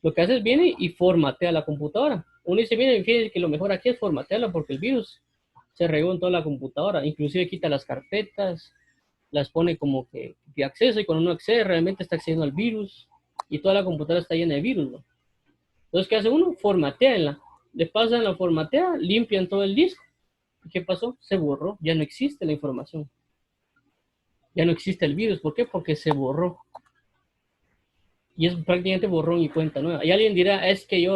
Lo que hace es viene y formatea la computadora. Uno dice, viene, fíjense que lo mejor aquí es formatearla porque el virus se regó en toda la computadora, inclusive quita las carpetas, las pone como que de acceso y cuando uno accede realmente está accediendo al virus y toda la computadora está llena de virus, ¿no? Entonces, ¿qué hace uno? Formateanla. Le pasan la formatea, limpian todo el disco. ¿Y qué pasó? Se borró, ya no existe la información. Ya no existe el virus. ¿Por qué? Porque se borró. Y es prácticamente borrón y cuenta nueva. Y alguien dirá, es que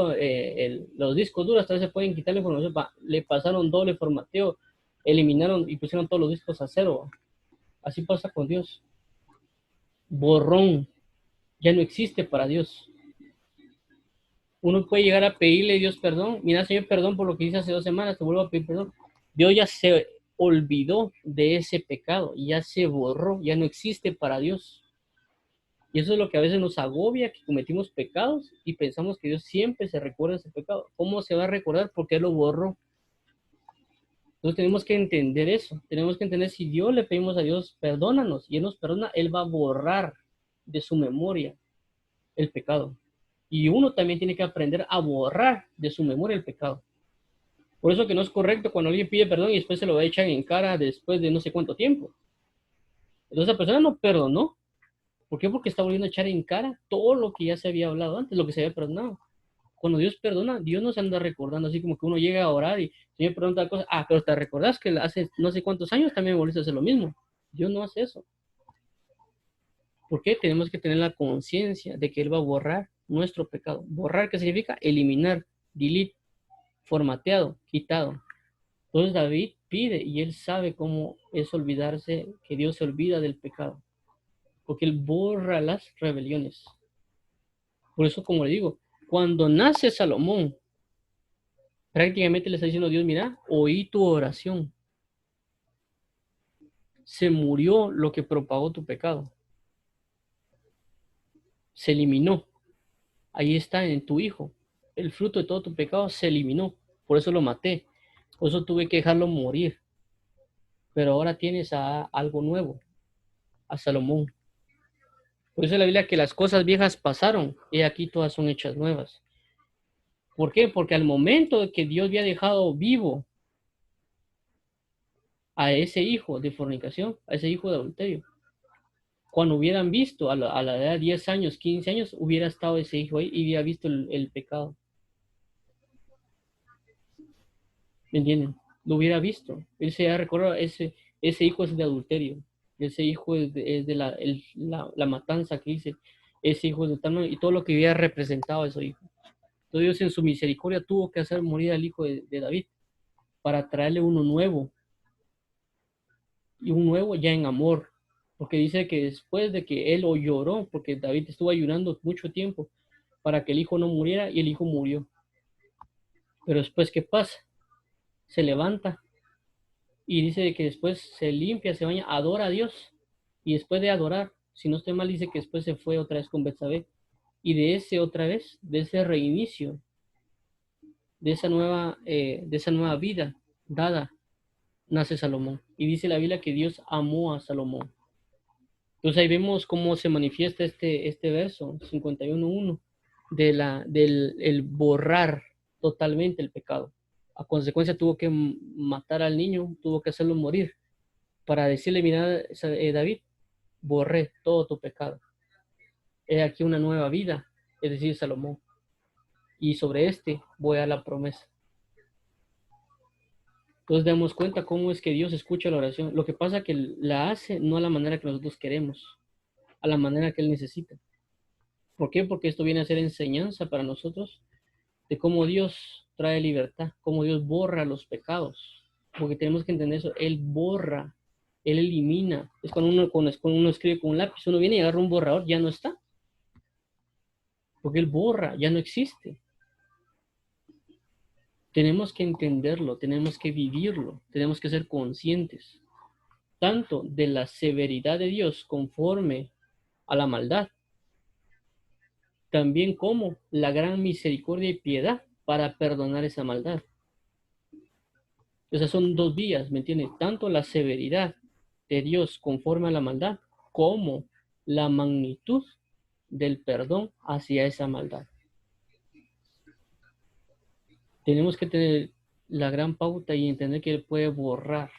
los discos duros tal vez se pueden quitar la información. Le pasaron doble formateo, eliminaron y pusieron todos los discos a cero. Así pasa con Dios. Borrón, ya no existe para Dios. Uno puede llegar a pedirle a Dios perdón. Mira, Señor, perdón por lo que hice hace 2 semanas, te vuelvo a pedir perdón. Dios ya se olvidó de ese pecado, ya se borró, ya no existe para Dios. Y eso es lo que a veces nos agobia, que cometimos pecados y pensamos que Dios siempre se recuerda de ese pecado. ¿Cómo se va a recordar? Porque Él lo borró. Entonces tenemos que entender eso. Tenemos que entender, si Dios le pedimos a Dios, perdónanos, y Él nos perdona, Él va a borrar de su memoria el pecado. Y uno también tiene que aprender a borrar de su memoria el pecado. Por eso que no es correcto cuando alguien pide perdón y después se lo echan en cara después de no sé cuánto tiempo. Entonces esa persona no perdonó. ¿Por qué? Porque está volviendo a echar en cara todo lo que ya se había hablado antes, lo que se había perdonado. Cuando Dios perdona, Dios no se anda recordando, así como que uno llega a orar y Señor pregunta cosas, pero te recordás que hace no sé cuántos años también volviste a hacer lo mismo. Dios no hace eso. ¿Por qué? Tenemos que tener la conciencia de que Él va a borrar nuestro pecado. Borrar, ¿qué significa? Eliminar, delete, formateado, quitado. Entonces David pide y él sabe cómo es olvidarse, que Dios se olvida del pecado, porque Él borra las rebeliones. Por eso, como le digo, cuando nace Salomón, prácticamente le está diciendo a Dios, mira, oí tu oración, se murió lo que propagó tu pecado, se eliminó, ahí está en tu hijo, el fruto de todo tu pecado se eliminó, por eso lo maté, por eso tuve que dejarlo morir, pero ahora tienes a algo nuevo, a Salomón. Por eso la Biblia que las cosas viejas pasaron y aquí todas son hechas nuevas. ¿Por qué? Porque al momento de que Dios había dejado vivo a ese hijo de fornicación, a ese hijo de adulterio, cuando hubieran visto a la edad de 10 años, 15 años, hubiera estado ese hijo ahí y hubiera visto el pecado. ¿Me entienden? Lo hubiera visto. Él se ha recordado, ese hijo es de adulterio. Ese hijo es de la matanza que hice. Ese hijo es de tal manera, y todo lo que hubiera representado a ese hijo. Entonces Dios en su misericordia tuvo que hacer morir al hijo de David para traerle uno nuevo. Y un nuevo ya en amor. Porque dice que después de que él lloró, porque David estuvo ayunando mucho tiempo para que el hijo no muriera y el hijo murió. Pero después, ¿qué pasa? Se levanta y dice que después se limpia, se baña, adora a Dios. Y después de adorar, si no estoy mal, dice que después se fue otra vez con Betsabé. Y de ese otra vez, de ese reinicio, de esa nueva vida dada, nace Salomón. Y dice la Biblia que Dios amó a Salomón. Entonces ahí vemos cómo se manifiesta este verso 51:1 del el borrar totalmente el pecado. A consecuencia tuvo que matar al niño, tuvo que hacerlo morir para decirle, mira, David, borré todo tu pecado. He aquí una nueva vida, es decir, Salomón. Y sobre este voy a la promesa. Entonces damos cuenta cómo es que Dios escucha la oración. Lo que pasa es que la hace no a la manera que nosotros queremos, a la manera que Él necesita. ¿Por qué? Porque esto viene a ser enseñanza para nosotros de cómo Dios trae libertad, cómo Dios borra los pecados. Porque tenemos que entender eso. Él borra, Él elimina. Es cuando uno escribe con un lápiz, uno viene y agarra un borrador, ya no está. Porque Él borra, ya no existe. Tenemos que entenderlo, tenemos que vivirlo, tenemos que ser conscientes tanto de la severidad de Dios conforme a la maldad, también como la gran misericordia y piedad para perdonar esa maldad. Esas son dos vías, ¿me entiendes? Tanto la severidad de Dios conforme a la maldad, como la magnitud del perdón hacia esa maldad. Tenemos que tener la gran pauta y entender que Él puede borrar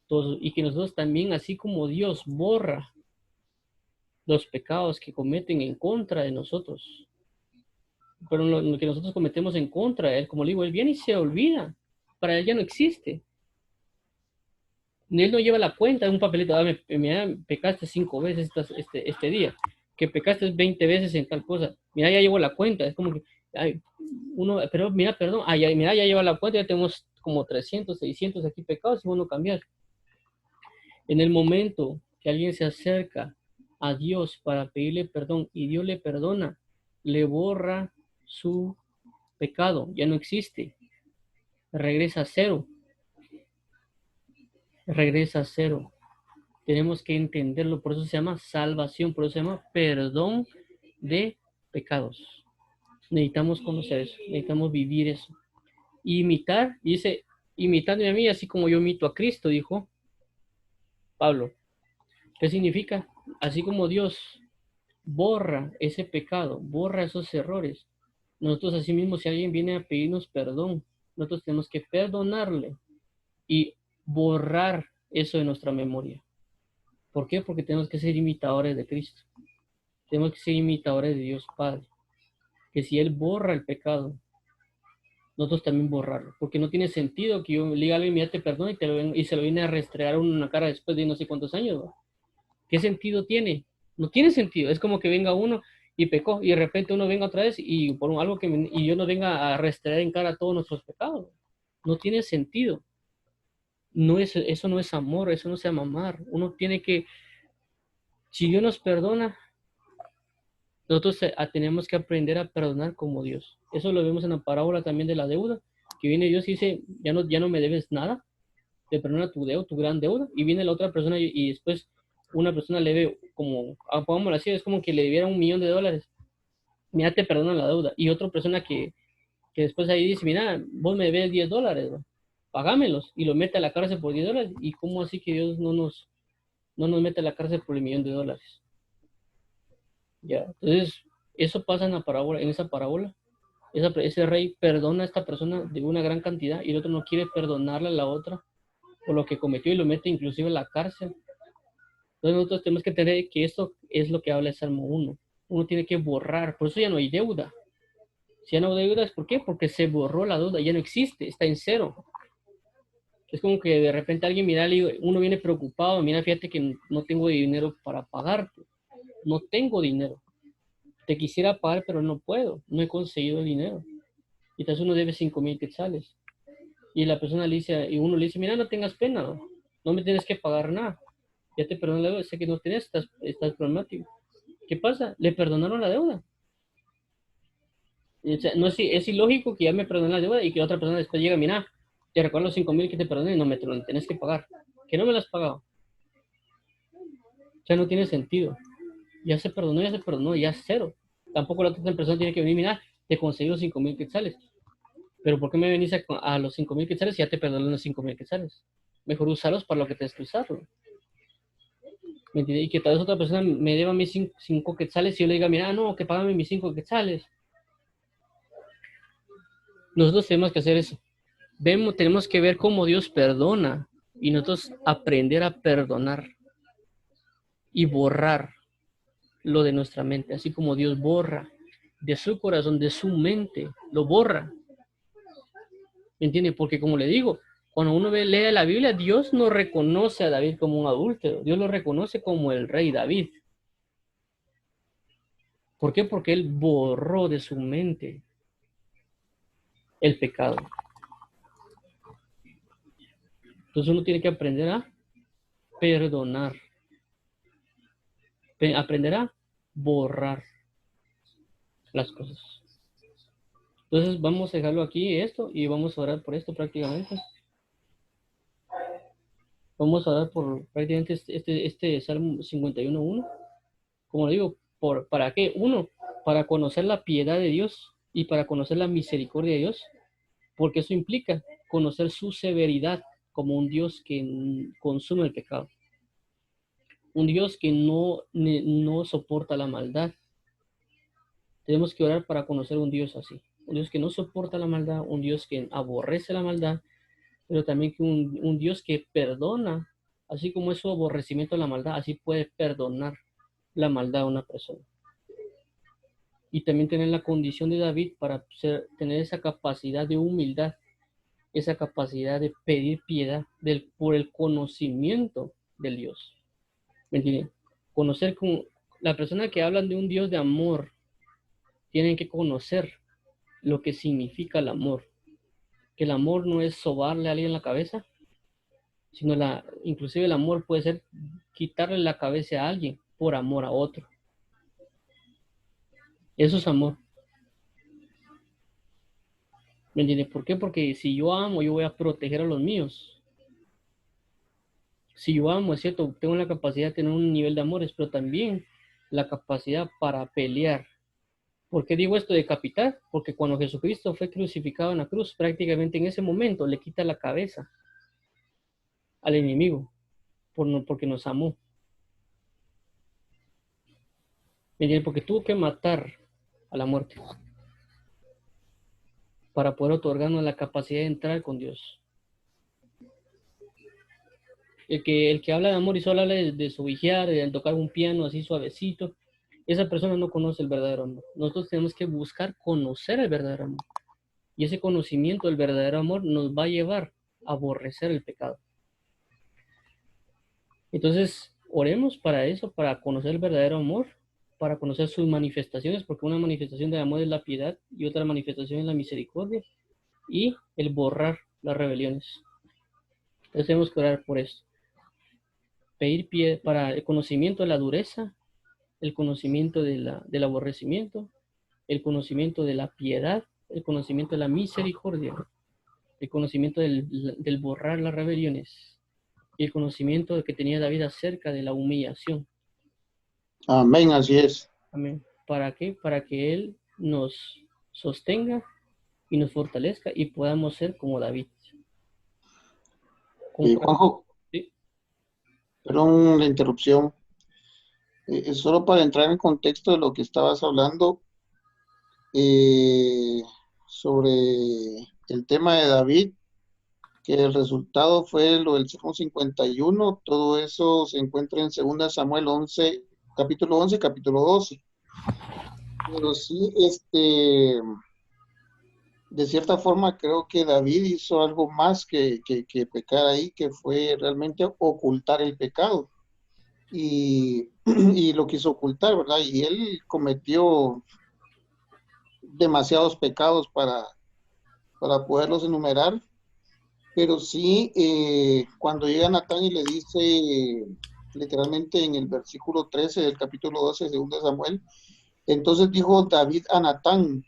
todo, y que nosotros también, así como Dios borra los pecados que cometen en contra de nosotros, pero lo que nosotros cometemos en contra de Él, como le digo, Él viene y se olvida, para Él ya no existe. Él no lleva la cuenta de un papelito, mira, pecaste 5 veces este día, que pecaste 20 veces en tal cosa, mira, ya llevo la cuenta, es como que, ay, pero mira, perdón, mira, ya lleva la cuenta, ya tenemos como 300, 600 aquí pecados y vos no cambiar. En el momento que alguien se acerca a Dios para pedirle perdón y Dios le perdona, le borra su pecado, ya no existe, regresa a cero, regresa a cero. Tenemos que entenderlo, por eso se llama salvación, por eso se llama perdón de pecados. Necesitamos conocer eso, necesitamos vivir eso. Imitar, dice, imitadme a mí, así como yo imito a Cristo, dijo Pablo. ¿Qué significa? Así como Dios borra ese pecado, borra esos errores. Nosotros asimismo, si alguien viene a pedirnos perdón, nosotros tenemos que perdonarle y borrar eso de nuestra memoria. ¿Por qué? Porque tenemos que ser imitadores de Cristo. Tenemos que ser imitadores de Dios Padre. Que si Él borra el pecado, nosotros también borrarlo. Porque no tiene sentido que yo le diga a alguien, mira, te perdono y se lo viene a restregar una cara después de no sé cuántos años, ¿no? ¿Qué sentido tiene? No tiene sentido. Es como que venga uno y pecó y de repente uno venga otra vez y por algo y yo no venga a restregar en cara todos nuestros pecados. No tiene sentido. No es, eso no es amor, eso no se llama amar. Uno tiene que, si Dios nos perdona, nosotros tenemos que aprender a perdonar como Dios. Eso lo vemos en la parábola también de la deuda, que viene Dios y dice, ya no me debes nada, te perdona tu deuda, tu gran deuda, y viene la otra persona y después una persona le ve como, pongámoslo así, es como que le debiera $1,000,000. Mira, te perdona la deuda. Y otra persona que después ahí dice, mira, vos me debes $10, ¿no? Pagámelos, y lo mete a la cárcel por $10. ¿Y cómo así que Dios no nos mete a la cárcel por $1,000,000? Ya, entonces, eso pasa en la parábola, en esa parábola. Ese rey perdona a esta persona de una gran cantidad y el otro no quiere perdonarle a la otra por lo que cometió y lo mete inclusive a la cárcel. Entonces nosotros tenemos que tener que esto es lo que habla el Salmo 1. Uno tiene que borrar, por eso ya no hay deuda. Si ya no hay deuda, ¿es por qué? Porque se borró la deuda, ya no existe, está en cero. Es como que de repente alguien mira, uno viene preocupado, mira, fíjate que no tengo dinero para pagarte, no tengo dinero. Te quisiera pagar, pero no puedo, no he conseguido el dinero. Y entonces uno debe 5,000 quetzales. Y la persona le dice, y uno le dice, mira, no tengas pena, no me tienes que pagar nada. Ya te perdoné la deuda, sé que no tienes, estás problemático. ¿Qué pasa? Le perdonaron la deuda. O sea, no es ilógico que ya me perdonen la deuda y que otra persona después llega, mira, te recuerdo los 5,000 que te perdoné, no me lo tienes que pagar. Que no me lo has pagado. O sea, no tiene sentido. Ya se perdonó, ya es cero. Tampoco la otra persona tiene que venir, mira, te conseguí los 5,000 quetzales. Pero ¿por qué me venís a los 5,000 quetzales si ya te perdoné los 5,000 quetzales? Mejor usarlos para lo que tienes que usarlo. ¿Me entiendes? Y que tal vez otra persona me deba mis 5 quetzales y yo le diga, mira, no, que págame mis 5 quetzales. Nosotros tenemos que hacer eso. Tenemos que ver cómo Dios perdona y nosotros aprender a perdonar y borrar lo de nuestra mente, así como Dios borra de su corazón, de su mente, lo borra. ¿Me entiende? Porque como le digo, cuando uno lee la Biblia, Dios no reconoce a David como un adúltero, Dios lo reconoce como el rey David. ¿Por qué? Porque él borró de su mente el pecado. Entonces uno tiene que aprender a perdonar, aprender a borrar las cosas. Entonces vamos a dejarlo aquí esto y vamos a orar por esto prácticamente. Vamos a orar por prácticamente este Salmo 51:1. Como digo, ¿para qué? Uno, para conocer la piedad de Dios y para conocer la misericordia de Dios, porque eso implica conocer su severidad como un Dios que consume el pecado. Un Dios que no soporta la maldad. Tenemos que orar para conocer un Dios así. Un Dios que no soporta la maldad, un Dios que aborrece la maldad, pero también que un Dios que perdona, así como es su aborrecimiento a la maldad, así puede perdonar la maldad a una persona. Y también tener la condición de David para tener esa capacidad de humildad, esa capacidad de pedir piedad por el conocimiento del Dios. ¿Me entienden? Conocer con la persona que hablan de un Dios de amor, tienen que conocer lo que significa el amor. Que el amor no es sobarle a alguien la cabeza, sino inclusive el amor puede ser quitarle la cabeza a alguien por amor a otro. Eso es amor. ¿Me entiendes? ¿Por qué? Porque si yo amo, yo voy a proteger a los míos. Si yo amo, es cierto, tengo la capacidad de tener un nivel de amores, pero también la capacidad para pelear. ¿Por qué digo esto de decapitar? Porque cuando Jesucristo fue crucificado en la cruz, prácticamente en ese momento le quita la cabeza al enemigo porque nos amó. ¿Me entiendes? Porque tuvo que matar a la muerte para poder otorgarnos la capacidad de entrar con Dios. El que habla de amor y solo habla de sobijear, de tocar un piano así suavecito, esa persona no conoce el verdadero amor. Nosotros tenemos que buscar conocer el verdadero amor. Y ese conocimiento del verdadero amor nos va a llevar a aborrecer el pecado. Entonces, oremos para eso, para conocer el verdadero amor, para conocer sus manifestaciones, porque una manifestación del amor es la piedad y otra manifestación es la misericordia y el borrar las rebeliones. Entonces tenemos que orar por esto. Pedir pie para el conocimiento de la dureza, el conocimiento del aborrecimiento, el conocimiento de la piedad, el conocimiento de la misericordia, el conocimiento del borrar las rebeliones y el conocimiento de que tenía David acerca de la humillación. Amén, así es. Amén. ¿Para qué? Para que Él nos sostenga y nos fortalezca y podamos ser como David. Juanjo, ¿Sí? perdón la interrupción. Solo para entrar en contexto de lo que estabas hablando sobre el tema de David, que el resultado fue lo del Salmo 51, todo eso se encuentra en 2 Samuel 11, capítulo 11, capítulo 12. Pero sí, de cierta forma creo que David hizo algo más que pecar ahí, que fue realmente ocultar el pecado. Y lo quiso ocultar, ¿verdad? Y él cometió demasiados pecados para poderlos enumerar, pero sí, cuando llega Natán y le dice, literalmente en el versículo 13 del capítulo 12 de 2 Samuel, entonces dijo David a Natán,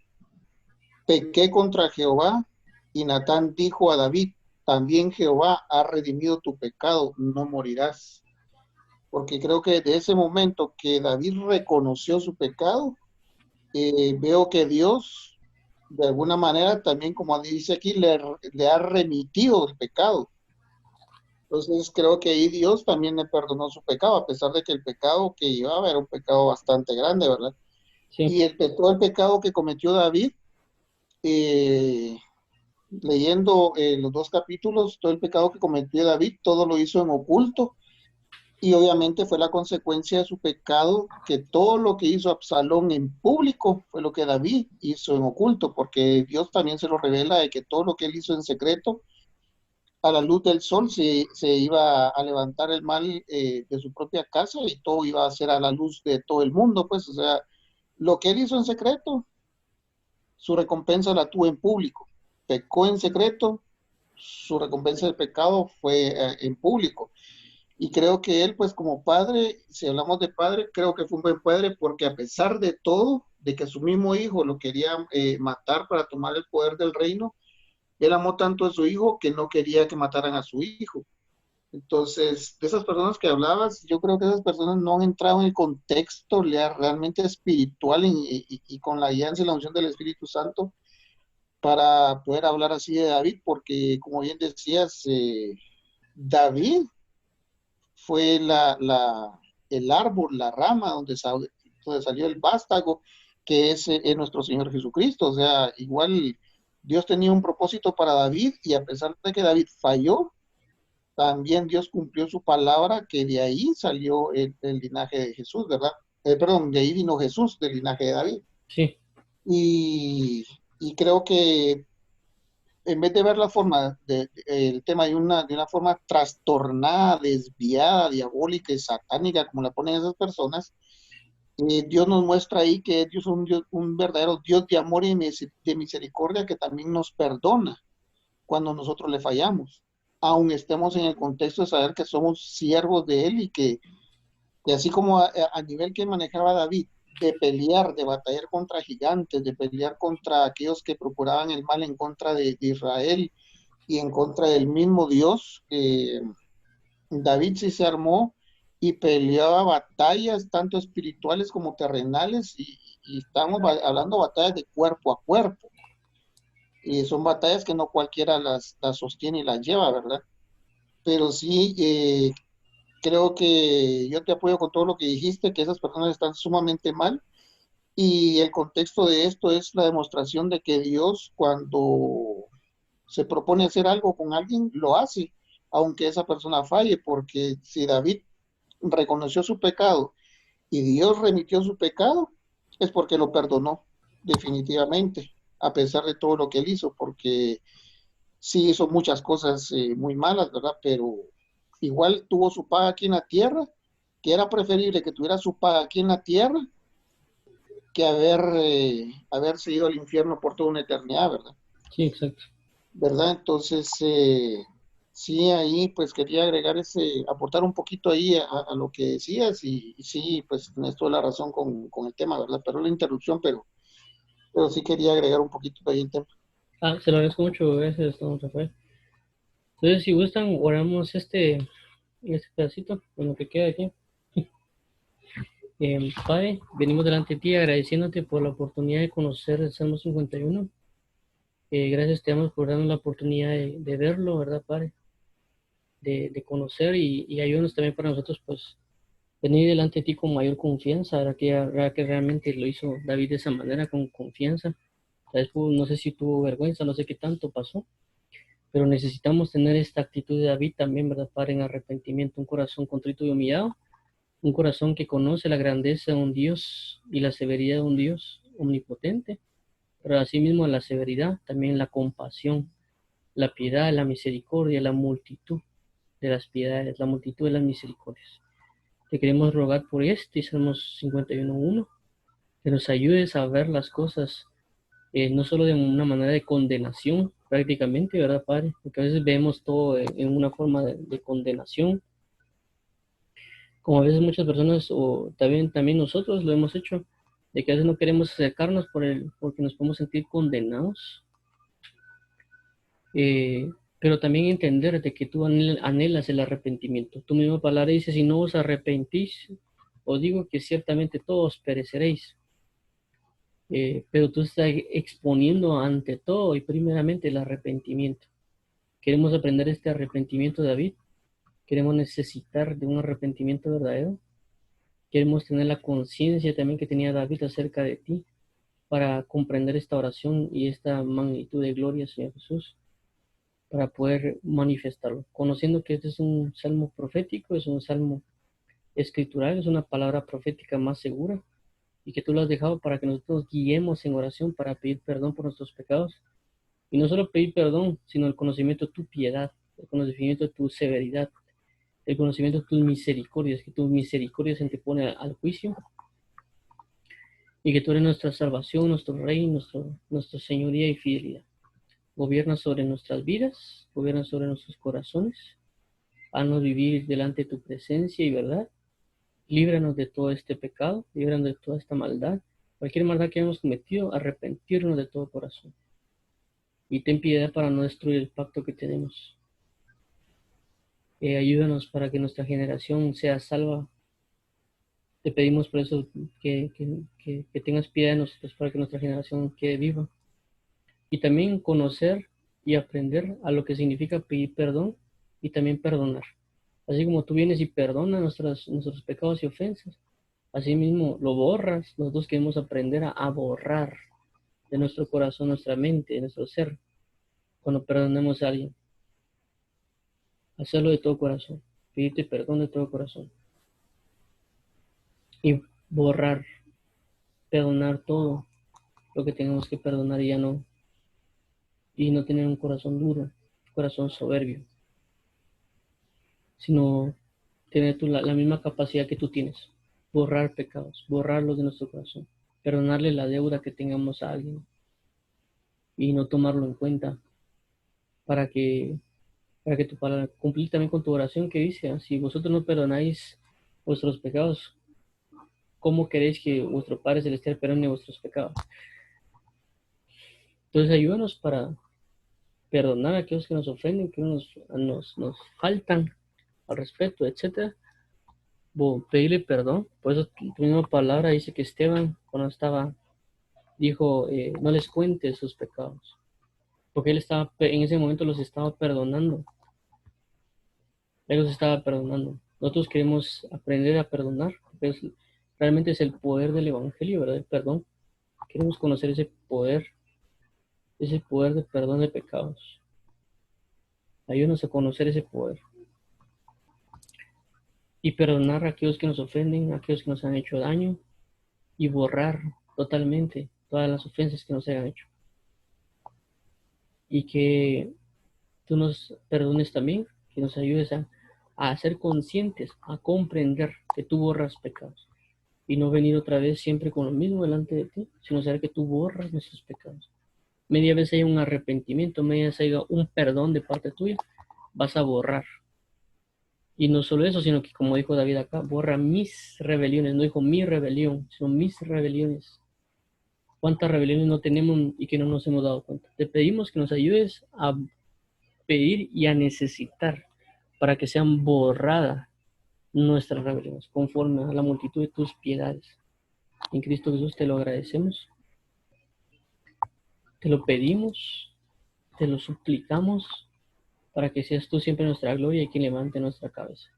pequé contra Jehová, y Natán dijo a David, también Jehová ha redimido tu pecado, no morirás. Porque creo que desde ese momento que David reconoció su pecado, veo que Dios, de alguna manera, también como dice aquí, le ha remitido el pecado. Entonces creo que ahí Dios también le perdonó su pecado, a pesar de que el pecado que llevaba era un pecado bastante grande, ¿verdad? Sí. Y todo el pecado que cometió David, eh, leyendo los dos capítulos, todo el pecado que cometió David, todo lo hizo en oculto. Y obviamente fue la consecuencia de su pecado que todo lo que hizo Absalón en público fue lo que David hizo en oculto, porque Dios también se lo revela de que todo lo que él hizo en secreto, a la luz del sol se iba a levantar el mal de su propia casa y todo iba a ser a la luz de todo el mundo, pues, o sea, lo que él hizo en secreto, su recompensa la tuvo en público. Pecó en secreto, su recompensa del pecado fue en público. Y creo que él, pues como padre, si hablamos de padre, creo que fue un buen padre porque a pesar de todo, de que su mismo hijo lo quería matar para tomar el poder del reino, él amó tanto a su hijo que no quería que mataran a su hijo. Entonces, de esas personas que hablabas, yo creo que esas personas no han entrado en el contexto realmente espiritual y con la guianza y la unción del Espíritu Santo para poder hablar así de David, porque como bien decías, David fue el árbol, la rama donde salió el vástago, que es nuestro Señor Jesucristo. O sea, igual Dios tenía un propósito para David y a pesar de que David falló, también Dios cumplió su palabra, que de ahí salió el linaje de Jesús, ¿verdad? Perdón, de ahí vino Jesús, del linaje de David. Sí. Y creo que en vez de ver el tema de una forma trastornada, desviada, diabólica y satánica, como la ponen esas personas, Dios nos muestra ahí que Dios es un verdadero Dios de amor y de misericordia que también nos perdona cuando nosotros le fallamos. aun estemos en el contexto de saber que somos siervos de Él y así como a nivel que manejaba David, de pelear, de batallar contra gigantes, de pelear contra aquellos que procuraban el mal en contra de Israel y en contra del mismo Dios, David sí se armó y peleaba batallas tanto espirituales como terrenales y estamos hablando de batallas de cuerpo a cuerpo. Y son batallas que no cualquiera las sostiene y las lleva, ¿verdad? Pero sí, creo que yo te apoyo con todo lo que dijiste, que esas personas están sumamente mal. Y el contexto de esto es la demostración de que Dios, cuando se propone hacer algo con alguien, lo hace, aunque esa persona falle, porque si David reconoció su pecado y Dios remitió su pecado, es porque lo perdonó, definitivamente, a pesar de todo lo que él hizo, porque sí hizo muchas cosas muy malas, ¿verdad? Pero igual tuvo su paga aquí en la tierra, que era preferible que tuviera su paga aquí en la tierra que haberse ido al infierno por toda una eternidad, ¿verdad? Sí, exacto. ¿Verdad? Entonces, sí, ahí pues quería agregar aportar un poquito ahí a lo que decías y sí, pues tienes toda la razón con el tema, ¿verdad? Pero la interrupción, pero sí quería agregar un poquito ahí el tema. Se lo agradezco mucho, gracias, don Rafael. Entonces, si gustan, oramos este pedacito, con lo que queda aquí. Padre, venimos delante de ti agradeciéndote por la oportunidad de conocer el Salmo 51. Gracias te damos por darnos la oportunidad de verlo, ¿verdad, Padre? De conocer y ayúdanos también para nosotros, pues, venir delante de ti con mayor confianza, ¿verdad? Que realmente lo hizo David de esa manera, con confianza. Tal vez, no sé si tuvo vergüenza, no sé qué tanto pasó, pero necesitamos tener esta actitud de David también, ¿verdad, Padre? En arrepentimiento, un corazón contrito y humillado, un corazón que conoce la grandeza de un Dios y la severidad de un Dios omnipotente, pero asimismo la severidad, también la compasión, la piedad, la misericordia, la multitud de las piedades, la multitud de las misericordias. Te queremos rogar por este Salmos 51.1, que nos ayudes a ver las cosas no solo de una manera de condenación prácticamente, ¿verdad, Padre? Porque a veces vemos todo en una forma de condenación, como a veces muchas personas o también nosotros lo hemos hecho, de que a veces no queremos acercarnos porque nos podemos sentir condenados, pero también entender de que tú anhelas el arrepentimiento. Tu misma palabra dice, si no os arrepentís, os digo que ciertamente todos pereceréis. Pero tú estás exponiendo ante todo y primeramente el arrepentimiento. Queremos aprender este arrepentimiento, David. Queremos necesitar de un arrepentimiento verdadero. Queremos tener la conciencia también que tenía David acerca de ti para comprender esta oración y esta magnitud de gloria, Señor Jesús, para poder manifestarlo. Conociendo que este es un salmo profético, es un salmo escritural, es una palabra profética más segura y que tú lo has dejado para que nosotros guiemos en oración para pedir perdón por nuestros pecados. Y no solo pedir perdón, sino el conocimiento de tu piedad, el conocimiento de tu severidad, el conocimiento de tus misericordias, que tu misericordia se antepone al juicio y que tú eres nuestra salvación, nuestro rey, nuestra señoría y fidelidad. Gobierna sobre nuestras vidas, gobierna sobre nuestros corazones, haznos vivir delante de tu presencia y verdad. Líbranos de todo este pecado, líbranos de toda esta maldad, cualquier maldad que hayamos cometido, arrepentirnos de todo corazón. Y ten piedad para no destruir el pacto que tenemos. Ayúdanos para que nuestra generación sea salva. Te pedimos por eso que tengas piedad de nosotros para que nuestra generación quede viva. Y también conocer y aprender a lo que significa pedir perdón y también perdonar. Así como tú vienes y perdonas nuestros pecados y ofensas, así mismo lo borras. Nosotros queremos aprender a borrar de nuestro corazón, nuestra mente, de nuestro ser, cuando perdonemos a alguien. Hacerlo de todo corazón, pedirte perdón de todo corazón y borrar, perdonar todo lo que tengamos que perdonar y no tener un corazón duro, un corazón soberbio, sino tener la misma capacidad que tú tienes, borrar pecados, borrarlos de nuestro corazón, perdonarle la deuda que tengamos a alguien y no tomarlo en cuenta para que para que tu palabra cumplir también con tu oración que dice, si vosotros no perdonáis vuestros pecados, ¿cómo queréis que vuestro Padre Celestial perdone vuestros pecados? Entonces ayúdanos para perdonar a aquellos que nos ofenden, que nos faltan al respeto, etcétera. Pedirle perdón. Por eso tu misma palabra dice que Esteban, cuando estaba, dijo, no les cuente sus pecados. Porque él estaba, en ese momento los estaba perdonando. Él los estaba perdonando. Nosotros queremos aprender a perdonar. Porque realmente es el poder del Evangelio, ¿verdad? El perdón. Queremos conocer ese poder de perdón de pecados. Ayúdanos a conocer ese poder. Y perdonar a aquellos que nos ofenden, a aquellos que nos han hecho daño. Y borrar totalmente todas las ofensas que nos hayan hecho. Y que tú nos perdones también, que nos ayudes a ser conscientes, a comprender que tú borras pecados y no venir otra vez siempre con lo mismo delante de ti, sino saber que tú borras nuestros pecados. Media vez haya un arrepentimiento, media vez haya un perdón de parte tuya, vas a borrar. Y no solo eso, sino que como dijo David acá, borra mis rebeliones, no dijo mi rebelión, sino mis rebeliones. ¿Cuántas rebeliones no tenemos y que no nos hemos dado cuenta? Te pedimos que nos ayudes a pedir y a necesitar para que sean borradas nuestras rebeliones conforme a la multitud de tus piedades. En Cristo Jesús te lo agradecemos, te lo pedimos, te lo suplicamos para que seas tú siempre nuestra gloria y quien levante nuestra cabeza.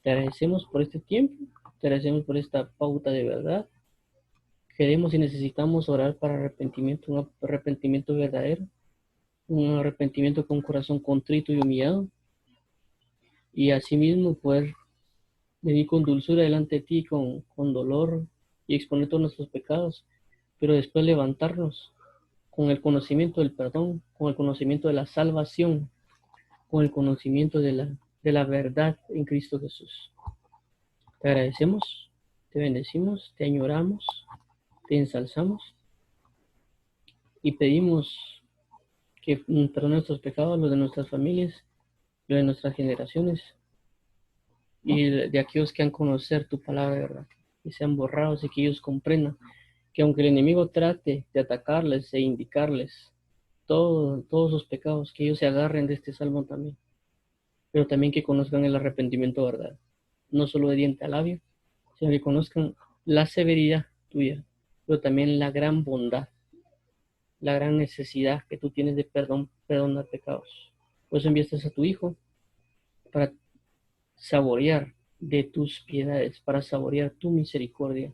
Te agradecemos por este tiempo, te agradecemos por esta pauta de verdad. Queremos y necesitamos orar para arrepentimiento, un arrepentimiento verdadero, un arrepentimiento con corazón contrito y humillado, y asimismo poder venir con dulzura delante de ti, con dolor y exponer todos nuestros pecados, pero después levantarnos con el conocimiento del perdón, con el conocimiento de la salvación, con el conocimiento de la verdad en Cristo Jesús. Te agradecemos, te bendecimos, te añoramos, te ensalzamos y pedimos que perdone nuestros pecados, los de nuestras familias, los de nuestras generaciones y de aquellos que han conocer tu palabra de verdad, que sean borrados y que ellos comprendan que aunque el enemigo trate de atacarles e indicarles todos sus pecados, que ellos se agarren de este salmo también, pero también que conozcan el arrepentimiento verdad, no solo de diente a labio, sino que conozcan la severidad tuya, pero también la gran bondad, la gran necesidad que tú tienes de perdonar pecados. Por eso enviaste a tu Hijo para saborear de tus piedades, para saborear tu misericordia,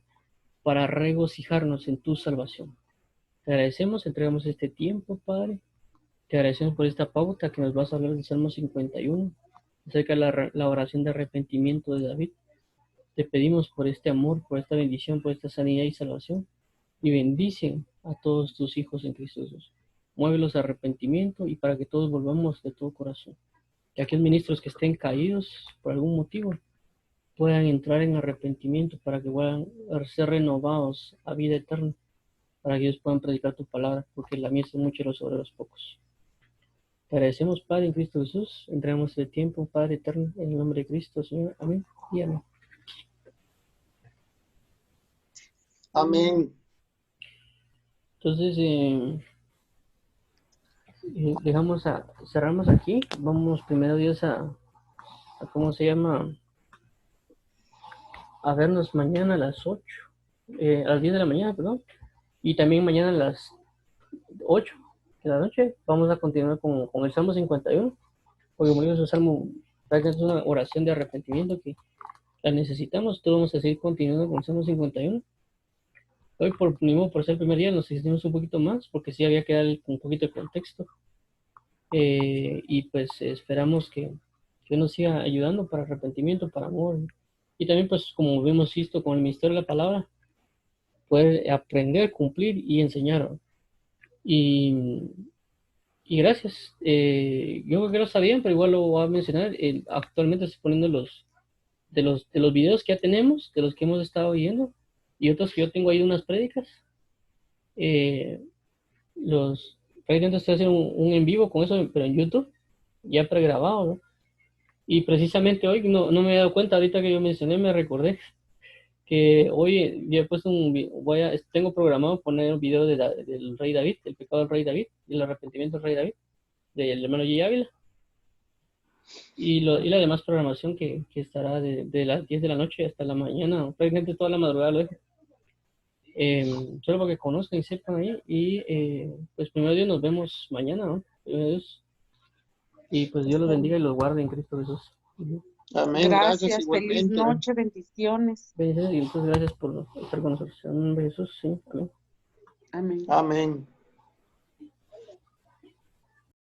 para regocijarnos en tu salvación. Te agradecemos, entregamos este tiempo, Padre. Te agradecemos por esta pauta que nos vas a hablar del Salmo 51, acerca de la oración de arrepentimiento de David. Te pedimos por este amor, por esta bendición, por esta sanidad y salvación. Y bendicen a todos tus hijos en Cristo Jesús. Muévelos a arrepentimiento y para que todos volvamos de todo corazón. Que aquellos ministros que estén caídos por algún motivo puedan entrar en arrepentimiento para que puedan ser renovados a vida eterna, para que ellos puedan predicar tu palabra, porque la mies es mucho y los obreros pocos. Te agradecemos, Padre, en Cristo Jesús. Entregamos el tiempo, Padre eterno, en el nombre de Cristo, Señor. Amén y amén. Amén. Entonces, cerramos aquí. Vamos primero Dios ¿cómo se llama? A vernos mañana a las 8, a las 10 de la mañana, perdón. Y también mañana a las 8 de la noche vamos a continuar con el Salmo 51, porque como digo, es un salmo, es una oración de arrepentimiento que la necesitamos. Todos vamos a seguir continuando con el Salmo 51. Hoy por ser el primer día nos extendimos un poquito más, porque sí había que dar un poquito de contexto. Y pues esperamos que nos siga ayudando para arrepentimiento, para amor. Y también pues como hemos visto con el ministerio de la palabra, poder aprender, cumplir y enseñar. Y, y gracias. Yo creo que lo sabían, pero igual lo voy a mencionar. Actualmente estoy poniendo de los videos que ya tenemos, de los que hemos estado viendo, y otros que yo tengo ahí unas prédicas. Los prácticamente estoy haciendo un en vivo con eso, pero en YouTube. ya pregrabado, ¿no? Y precisamente hoy, no me he dado cuenta, ahorita que yo mencioné, me recordé que hoy ya he puesto tengo programado poner un video del rey David, el pecado del rey David, el arrepentimiento del rey David, del hermano G. Ávila, y la demás programación que estará de las 10 de la noche hasta la mañana, prácticamente toda la madrugada lo dejo. Solo para que conozcan y sepan ahí, y pues primero Dios nos vemos mañana, ¿no? Primero Dios. Y pues Dios los bendiga y los guarde en Cristo Jesús. Amén, gracias Gracias, feliz igualmente. noche, bendiciones. Bendiciones y muchas gracias por estar con nosotros. En nombre de Jesús, sí, amén. Amén. Amén.